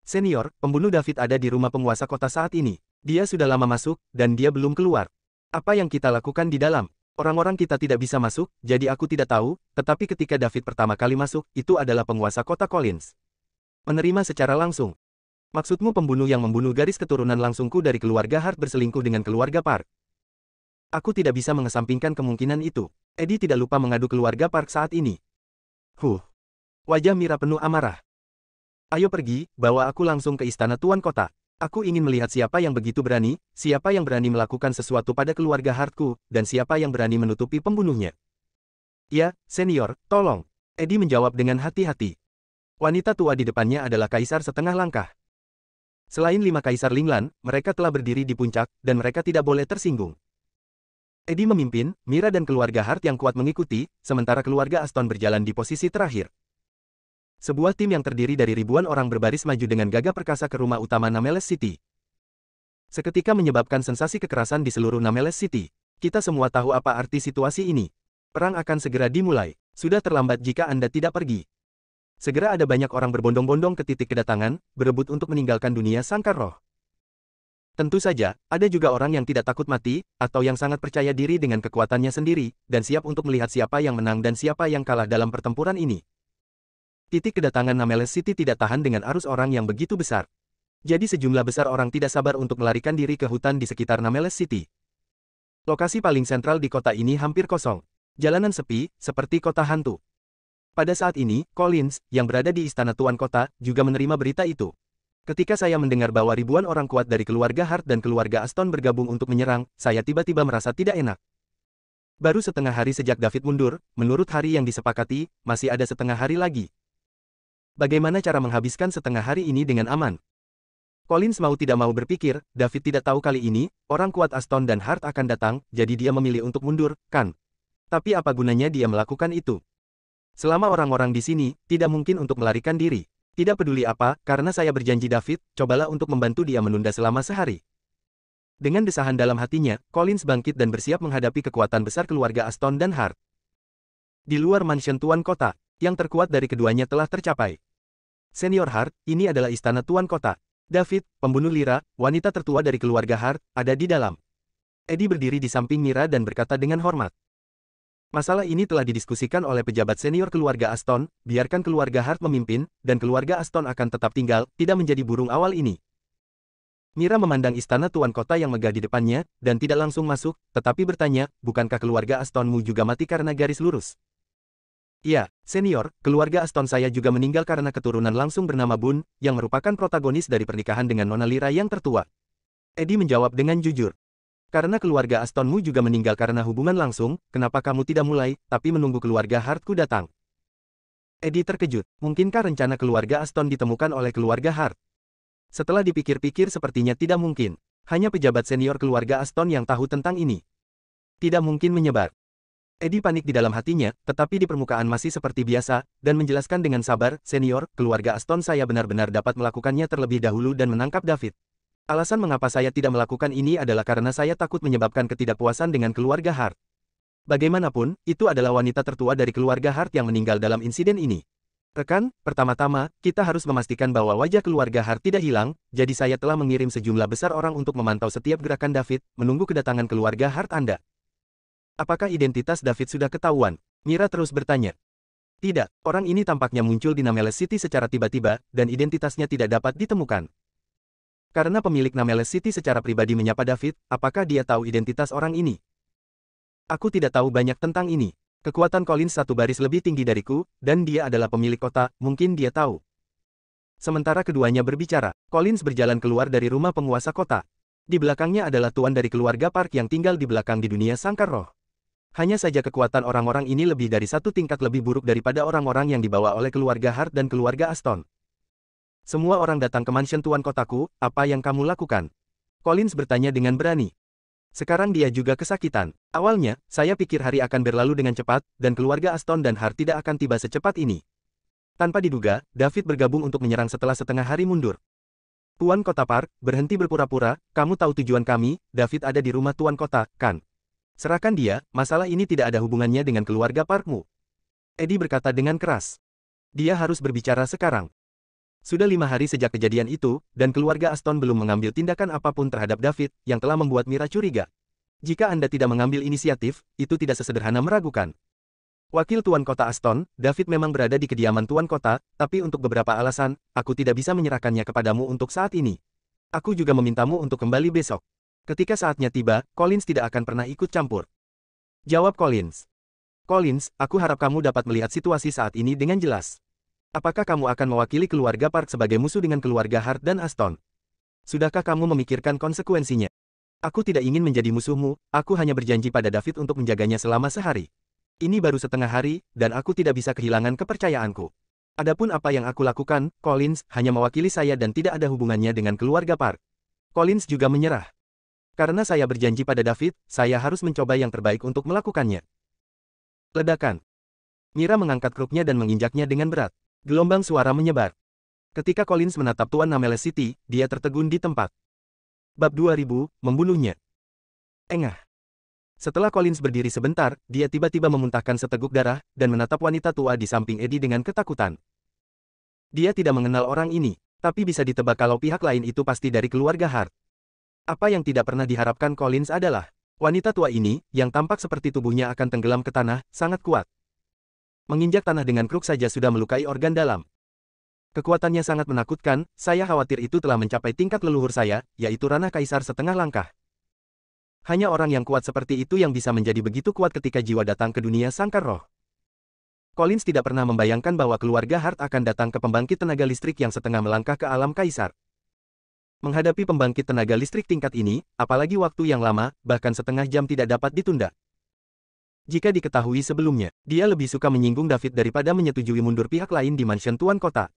Senior, pembunuh David ada di rumah penguasa kota saat ini. Dia sudah lama masuk, dan dia belum keluar. Apa yang kita lakukan di dalam? Orang-orang kita tidak bisa masuk, jadi aku tidak tahu, tetapi ketika David pertama kali masuk, itu adalah penguasa kota Collins. Menerima secara langsung. Maksudmu pembunuh yang membunuh garis keturunan langsungku dari keluarga Hart berselingkuh dengan keluarga Park? Aku tidak bisa mengesampingkan kemungkinan itu. Eddie tidak lupa mengadu keluarga Park saat ini. Huh. Wajah Mira penuh amarah. Ayo pergi, bawa aku langsung ke istana Tuan Kota. Aku ingin melihat siapa yang begitu berani, siapa yang berani melakukan sesuatu pada keluarga Hartku, dan siapa yang berani menutupi pembunuhnya. Ya, senior, tolong. Eddie menjawab dengan hati-hati. Wanita tua di depannya adalah kaisar setengah langkah. Selain 5 kaisar Linglan, mereka telah berdiri di puncak, dan mereka tidak boleh tersinggung. Eddie memimpin, Mira dan keluarga Hart yang kuat mengikuti, sementara keluarga Aston berjalan di posisi terakhir. Sebuah tim yang terdiri dari ribuan orang berbaris maju dengan gagah perkasa ke rumah utama Nameles City. Seketika menyebabkan sensasi kekerasan di seluruh Nameles City. Kita semua tahu apa arti situasi ini. Perang akan segera dimulai. Sudah terlambat jika Anda tidak pergi. Segera ada banyak orang berbondong-bondong ke titik kedatangan, berebut untuk meninggalkan dunia sangkar roh. Tentu saja, ada juga orang yang tidak takut mati, atau yang sangat percaya diri dengan kekuatannya sendiri, dan siap untuk melihat siapa yang menang dan siapa yang kalah dalam pertempuran ini. Titik kedatangan Nameles City tidak tahan dengan arus orang yang begitu besar. Jadi sejumlah besar orang tidak sabar untuk melarikan diri ke hutan di sekitar Nameles City. Lokasi paling sentral di kota ini hampir kosong. Jalanan sepi, seperti kota hantu. Pada saat ini, Collins, yang berada di istana Tuan Kota, juga menerima berita itu. Ketika saya mendengar bahwa ribuan orang kuat dari keluarga Hart dan keluarga Aston bergabung untuk menyerang, saya tiba-tiba merasa tidak enak. Baru setengah hari sejak David mundur, menurut hari yang disepakati, masih ada setengah hari lagi. Bagaimana cara menghabiskan setengah hari ini dengan aman? Collins mau tidak mau berpikir, David tidak tahu kali ini, orang kuat Aston dan Hart akan datang, jadi dia memilih untuk mundur, kan? Tapi apa gunanya dia melakukan itu? Selama orang-orang di sini, tidak mungkin untuk melarikan diri. Tidak peduli apa, karena saya berjanji David, cobalah untuk membantu dia menunda selama sehari. Dengan desahan dalam hatinya, Collins bangkit dan bersiap menghadapi kekuatan besar keluarga Aston dan Hart. Di luar mansion Tuan Kota, yang terkuat dari keduanya telah tercapai. Senior Hart, ini adalah istana Tuan Kota. David, pembunuh Lyra, wanita tertua dari keluarga Hart, ada di dalam. Eddie berdiri di samping Mira dan berkata dengan hormat. Masalah ini telah didiskusikan oleh pejabat senior keluarga Aston, biarkan keluarga Hart memimpin, dan keluarga Aston akan tetap tinggal, tidak menjadi burung awal ini. Mira memandang istana Tuan Kota yang megah di depannya, dan tidak langsung masuk, tetapi bertanya, bukankah keluarga Astonmu juga mati karena garis lurus? Ya, senior, keluarga Aston saya juga meninggal karena keturunan langsung bernama Boone, yang merupakan protagonis dari pernikahan dengan Nona Lyra yang tertua. Eddie menjawab dengan jujur. Karena keluarga Astonmu juga meninggal karena hubungan langsung, kenapa kamu tidak mulai, tapi menunggu keluarga Hartku datang? Eddie terkejut, mungkinkah rencana keluarga Aston ditemukan oleh keluarga Hart? Setelah dipikir-pikir sepertinya tidak mungkin. Hanya pejabat senior keluarga Aston yang tahu tentang ini. Tidak mungkin menyebar. Eddie panik di dalam hatinya, tetapi di permukaan masih seperti biasa, dan menjelaskan dengan sabar, senior, keluarga Aston saya benar-benar dapat melakukannya terlebih dahulu dan menangkap David. Alasan mengapa saya tidak melakukan ini adalah karena saya takut menyebabkan ketidakpuasan dengan keluarga Hart. Bagaimanapun, itu adalah wanita tertua dari keluarga Hart yang meninggal dalam insiden ini. Rekan, pertama-tama, kita harus memastikan bahwa wajah keluarga Hart tidak hilang, jadi saya telah mengirim sejumlah besar orang untuk memantau setiap gerakan David, menunggu kedatangan keluarga Hart Anda. Apakah identitas David sudah ketahuan? Mira terus bertanya. Tidak, orang ini tampaknya muncul di Nameles City secara tiba-tiba, dan identitasnya tidak dapat ditemukan. Karena pemilik Nameles City secara pribadi menyapa David, apakah dia tahu identitas orang ini? Aku tidak tahu banyak tentang ini. Kekuatan Collins satu baris lebih tinggi dariku, dan dia adalah pemilik kota, mungkin dia tahu. Sementara keduanya berbicara, Collins berjalan keluar dari rumah penguasa kota. Di belakangnya adalah tuan dari keluarga Park yang tinggal di belakang di dunia sangkar roh. Hanya saja kekuatan orang-orang ini lebih dari satu tingkat lebih buruk daripada orang-orang yang dibawa oleh keluarga Hart dan keluarga Aston. Semua orang datang ke mansion Tuan Kotaku, apa yang kamu lakukan? Collins bertanya dengan berani. Sekarang dia juga kesakitan. Awalnya, saya pikir hari akan berlalu dengan cepat, dan keluarga Aston dan Hart tidak akan tiba secepat ini. Tanpa diduga, David bergabung untuk menyerang setelah setengah hari mundur. Tuan Kota Park, berhenti berpura-pura, kamu tahu tujuan kami, David ada di rumah Tuan Kota, kan? Serahkan dia, masalah ini tidak ada hubungannya dengan keluarga Parkmu. Eddie berkata dengan keras. Dia harus berbicara sekarang. Sudah 5 hari sejak kejadian itu, dan keluarga Aston belum mengambil tindakan apapun terhadap David, yang telah membuat Mira curiga. Jika Anda tidak mengambil inisiatif, itu tidak sesederhana meragukan. Wakil Tuan Kota Aston, David memang berada di kediaman Tuan Kota, tapi untuk beberapa alasan, aku tidak bisa menyerahkannya kepadamu untuk saat ini. Aku juga memintamu untuk kembali besok. Ketika saatnya tiba, Collins tidak akan pernah ikut campur. Jawab Collins. Collins, aku harap kamu dapat melihat situasi saat ini dengan jelas. Apakah kamu akan mewakili keluarga Park sebagai musuh dengan keluarga Hart dan Aston? Sudahkah kamu memikirkan konsekuensinya? Aku tidak ingin menjadi musuhmu, aku hanya berjanji pada David untuk menjaganya selama sehari. Ini baru setengah hari, dan aku tidak bisa kehilangan kepercayaanku. Adapun apa yang aku lakukan, Collins hanya mewakili saya dan tidak ada hubungannya dengan keluarga Park. Collins juga menyerah. Karena saya berjanji pada David, saya harus mencoba yang terbaik untuk melakukannya. Ledakan. Mira mengangkat kruknya dan menginjaknya dengan berat. Gelombang suara menyebar. Ketika Collins menatap Tuan Nameles City, dia tertegun di tempat. Bab 2000, membunuhnya. Engah. Setelah Collins berdiri sebentar, dia tiba-tiba memuntahkan seteguk darah, dan menatap wanita tua di samping Eddie dengan ketakutan. Dia tidak mengenal orang ini, tapi bisa ditebak kalau pihak lain itu pasti dari keluarga Hart. Apa yang tidak pernah diharapkan Collins adalah, wanita tua ini, yang tampak seperti tubuhnya akan tenggelam ke tanah, sangat kuat. Menginjak tanah dengan kruk saja sudah melukai organ dalam. Kekuatannya sangat menakutkan, saya khawatir itu telah mencapai tingkat leluhur saya, yaitu ranah kaisar setengah langkah. Hanya orang yang kuat seperti itu yang bisa menjadi begitu kuat ketika jiwa datang ke dunia sangkar roh. Collins tidak pernah membayangkan bahwa keluarga Hart akan datang ke pembangkit tenaga listrik yang setengah melangkah ke alam kaisar. Menghadapi pembangkit tenaga listrik tingkat ini, apalagi waktu yang lama, bahkan setengah jam tidak dapat ditunda. Jika diketahui sebelumnya, dia lebih suka menyinggung David daripada menyetujui mundur pihak lain di mansion Tuan Kota.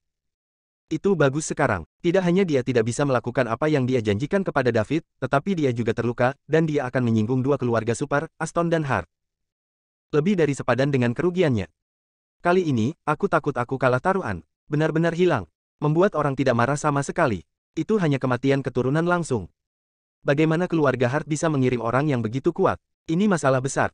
Itu bagus sekarang. Tidak hanya dia tidak bisa melakukan apa yang dia janjikan kepada David, tetapi dia juga terluka, dan dia akan menyinggung dua keluarga super, Aston dan Hart. Lebih dari sepadan dengan kerugiannya. Kali ini, aku takut aku kalah taruhan. Benar-benar hilang. Membuat orang tidak marah sama sekali. Itu hanya kematian keturunan langsung. Bagaimana keluarga Hart bisa mengirim orang yang begitu kuat? Ini masalah besar.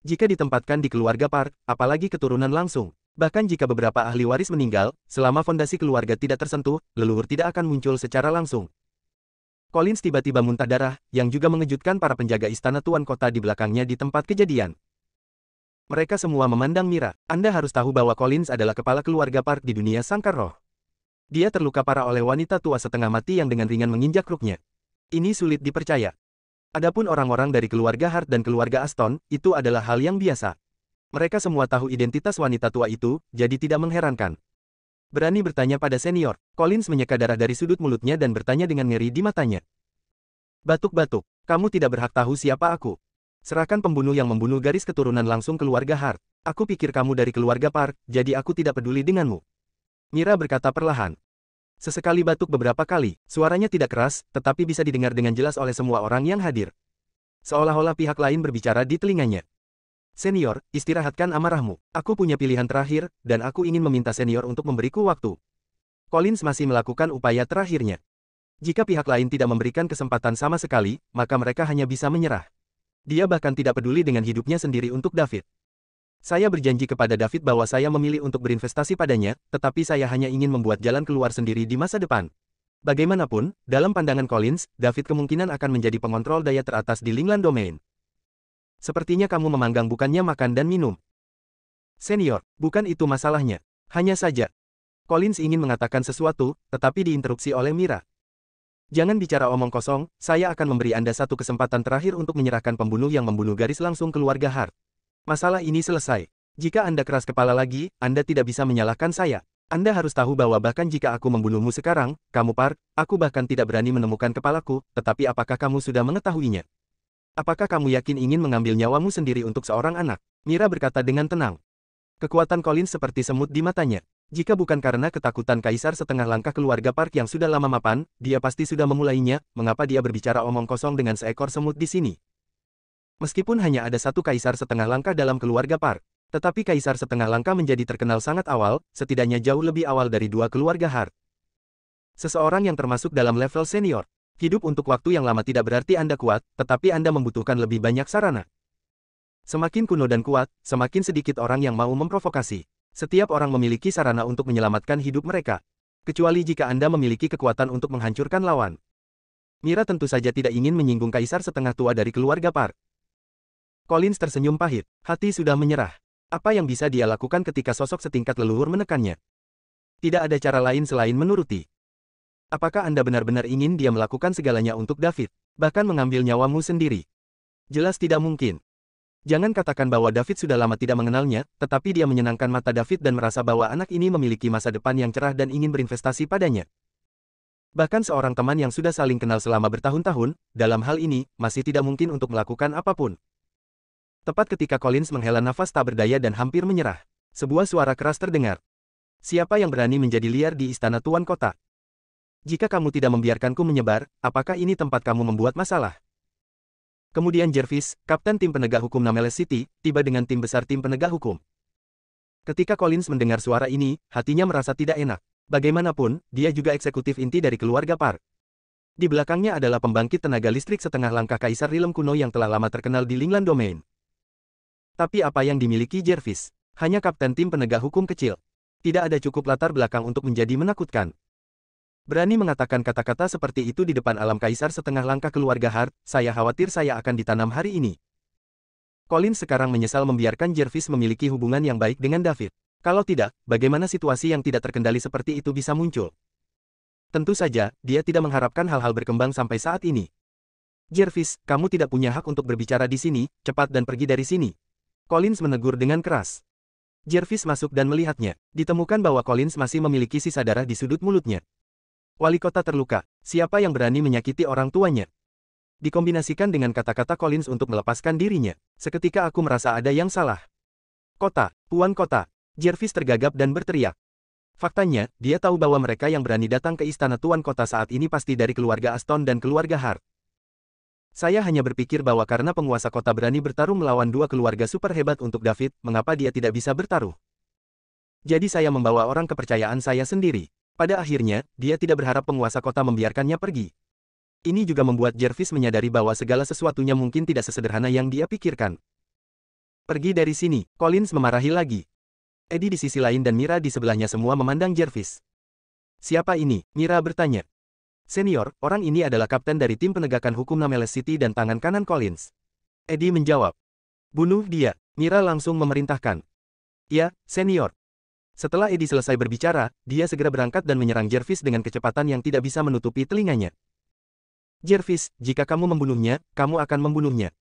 Jika ditempatkan di keluarga Park, apalagi keturunan langsung. Bahkan jika beberapa ahli waris meninggal, selama fondasi keluarga tidak tersentuh, leluhur tidak akan muncul secara langsung. Collins tiba-tiba muntah darah, yang juga mengejutkan para penjaga istana Tuan Kota di belakangnya di tempat kejadian. Mereka semua memandang Mira. Anda harus tahu bahwa Collins adalah kepala keluarga Park di dunia sangkar roh. Dia terluka parah oleh wanita tua setengah mati yang dengan ringan menginjak kruknya. Ini sulit dipercaya. Adapun orang-orang dari keluarga Hart dan keluarga Aston, itu adalah hal yang biasa. Mereka semua tahu identitas wanita tua itu, jadi tidak mengherankan. Berani bertanya pada senior, Collins menyeka darah dari sudut mulutnya dan bertanya dengan ngeri di matanya. Batuk-batuk, kamu tidak berhak tahu siapa aku. Serahkan pembunuh yang membunuh garis keturunan langsung keluarga Hart. Aku pikir kamu dari keluarga Park, jadi aku tidak peduli denganmu. Mira berkata perlahan. Sesekali batuk beberapa kali, suaranya tidak keras, tetapi bisa didengar dengan jelas oleh semua orang yang hadir. Seolah-olah pihak lain berbicara di telinganya. Senior, istirahatkan amarahmu. Aku punya pilihan terakhir, dan aku ingin meminta senior untuk memberiku waktu. Collins masih melakukan upaya terakhirnya. Jika pihak lain tidak memberikan kesempatan sama sekali, maka mereka hanya bisa menyerah. Dia bahkan tidak peduli dengan hidupnya sendiri untuk David. Saya berjanji kepada David bahwa saya memilih untuk berinvestasi padanya, tetapi saya hanya ingin membuat jalan keluar sendiri di masa depan. Bagaimanapun, dalam pandangan Collins, David kemungkinan akan menjadi pengontrol daya teratas di Lingland Domain. Sepertinya kamu memanggang bukannya makan dan minum. Senior, bukan itu masalahnya. Hanya saja. Collins ingin mengatakan sesuatu, tetapi diinterupsi oleh Mira. Jangan bicara omong kosong, saya akan memberi Anda satu kesempatan terakhir untuk menyerahkan pembunuh yang membunuh garis langsung keluarga Hart. Masalah ini selesai. Jika Anda keras kepala lagi, Anda tidak bisa menyalahkan saya. Anda harus tahu bahwa bahkan jika aku membunuhmu sekarang, kamu Park, aku bahkan tidak berani menemukan kepalaku, tetapi apakah kamu sudah mengetahuinya? Apakah kamu yakin ingin mengambil nyawamu sendiri untuk seorang anak? Mira berkata dengan tenang. Kekuatan Collins seperti semut di matanya. Jika bukan karena ketakutan kaisar setengah langkah keluarga Park yang sudah lama mapan, dia pasti sudah memulainya. Mengapa dia berbicara omong kosong dengan seekor semut di sini? Meskipun hanya ada satu kaisar setengah langkah dalam keluarga Park, tetapi kaisar setengah langkah menjadi terkenal sangat awal, setidaknya jauh lebih awal dari dua keluarga Hart. Seseorang yang termasuk dalam level senior. Hidup untuk waktu yang lama tidak berarti Anda kuat, tetapi Anda membutuhkan lebih banyak sarana. Semakin kuno dan kuat, semakin sedikit orang yang mau memprovokasi. Setiap orang memiliki sarana untuk menyelamatkan hidup mereka. Kecuali jika Anda memiliki kekuatan untuk menghancurkan lawan. Mira tentu saja tidak ingin menyinggung kaisar setengah tua dari keluarga Park. Collins tersenyum pahit, hati sudah menyerah. Apa yang bisa dia lakukan ketika sosok setingkat leluhur menekannya? Tidak ada cara lain selain menuruti. Apakah Anda benar-benar ingin dia melakukan segalanya untuk David, bahkan mengambil nyawamu sendiri? Jelas tidak mungkin. Jangan katakan bahwa David sudah lama tidak mengenalnya, tetapi dia menyenangkan mata David dan merasa bahwa anak ini memiliki masa depan yang cerah dan ingin berinvestasi padanya. Bahkan seorang teman yang sudah saling kenal selama bertahun-tahun, dalam hal ini, masih tidak mungkin untuk melakukan apapun. Tepat ketika Collins menghela nafas tak berdaya dan hampir menyerah, sebuah suara keras terdengar. Siapa yang berani menjadi liar di istana Tuan Kota? Jika kamu tidak membiarkanku menyebar, apakah ini tempat kamu membuat masalah? Kemudian Jervis, kapten tim penegak hukum Nameless City, tiba dengan tim besar tim penegak hukum. Ketika Collins mendengar suara ini, hatinya merasa tidak enak. Bagaimanapun, dia juga eksekutif inti dari keluarga Park. Di belakangnya adalah pembangkit tenaga listrik setengah langkah Kaisar Realm kuno yang telah lama terkenal di Lingland Domain. Tapi apa yang dimiliki Jervis? Hanya kapten tim penegak hukum kecil. Tidak ada cukup latar belakang untuk menjadi menakutkan. Berani mengatakan kata-kata seperti itu di depan alam kaisar setengah langkah keluarga Hart, saya khawatir saya akan ditanam hari ini. Collins sekarang menyesal membiarkan Jervis memiliki hubungan yang baik dengan David. Kalau tidak, bagaimana situasi yang tidak terkendali seperti itu bisa muncul? Tentu saja, dia tidak mengharapkan hal-hal berkembang sampai saat ini. Jervis, kamu tidak punya hak untuk berbicara di sini, cepat dan pergi dari sini. Collins menegur dengan keras. Jervis masuk dan melihatnya. Ditemukan bahwa Collins masih memiliki sisa darah di sudut mulutnya. Wali kota terluka. Siapa yang berani menyakiti orang tuanya? Dikombinasikan dengan kata-kata Collins untuk melepaskan dirinya. Seketika aku merasa ada yang salah. Kota, Tuan Kota. Jervis tergagap dan berteriak. Faktanya, dia tahu bahwa mereka yang berani datang ke istana Tuan Kota saat ini pasti dari keluarga Aston dan keluarga Hart. Saya hanya berpikir bahwa karena penguasa kota berani bertarung melawan dua keluarga super hebat untuk David, mengapa dia tidak bisa bertaruh? Jadi saya membawa orang kepercayaan saya sendiri. Pada akhirnya, dia tidak berharap penguasa kota membiarkannya pergi. Ini juga membuat Jervis menyadari bahwa segala sesuatunya mungkin tidak sesederhana yang dia pikirkan. Pergi dari sini, Collins memarahi lagi. Eddie di sisi lain dan Mira di sebelahnya semua memandang Jervis. Siapa ini? Mira bertanya. Senior, orang ini adalah kapten dari tim penegakan hukum Nameless City dan tangan kanan Collins. Eddie menjawab. Bunuh dia. Mira langsung memerintahkan. Ya, senior. Setelah Eddie selesai berbicara, dia segera berangkat dan menyerang Jervis dengan kecepatan yang tidak bisa menutupi telinganya. Jervis, jika kamu membunuhnya, kamu akan membunuhnya.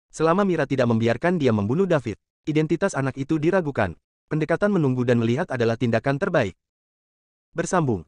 Selama Mira tidak membiarkan dia membunuh David, identitas anak itu diragukan. Pendekatan menunggu dan melihat adalah tindakan terbaik. Bersambung.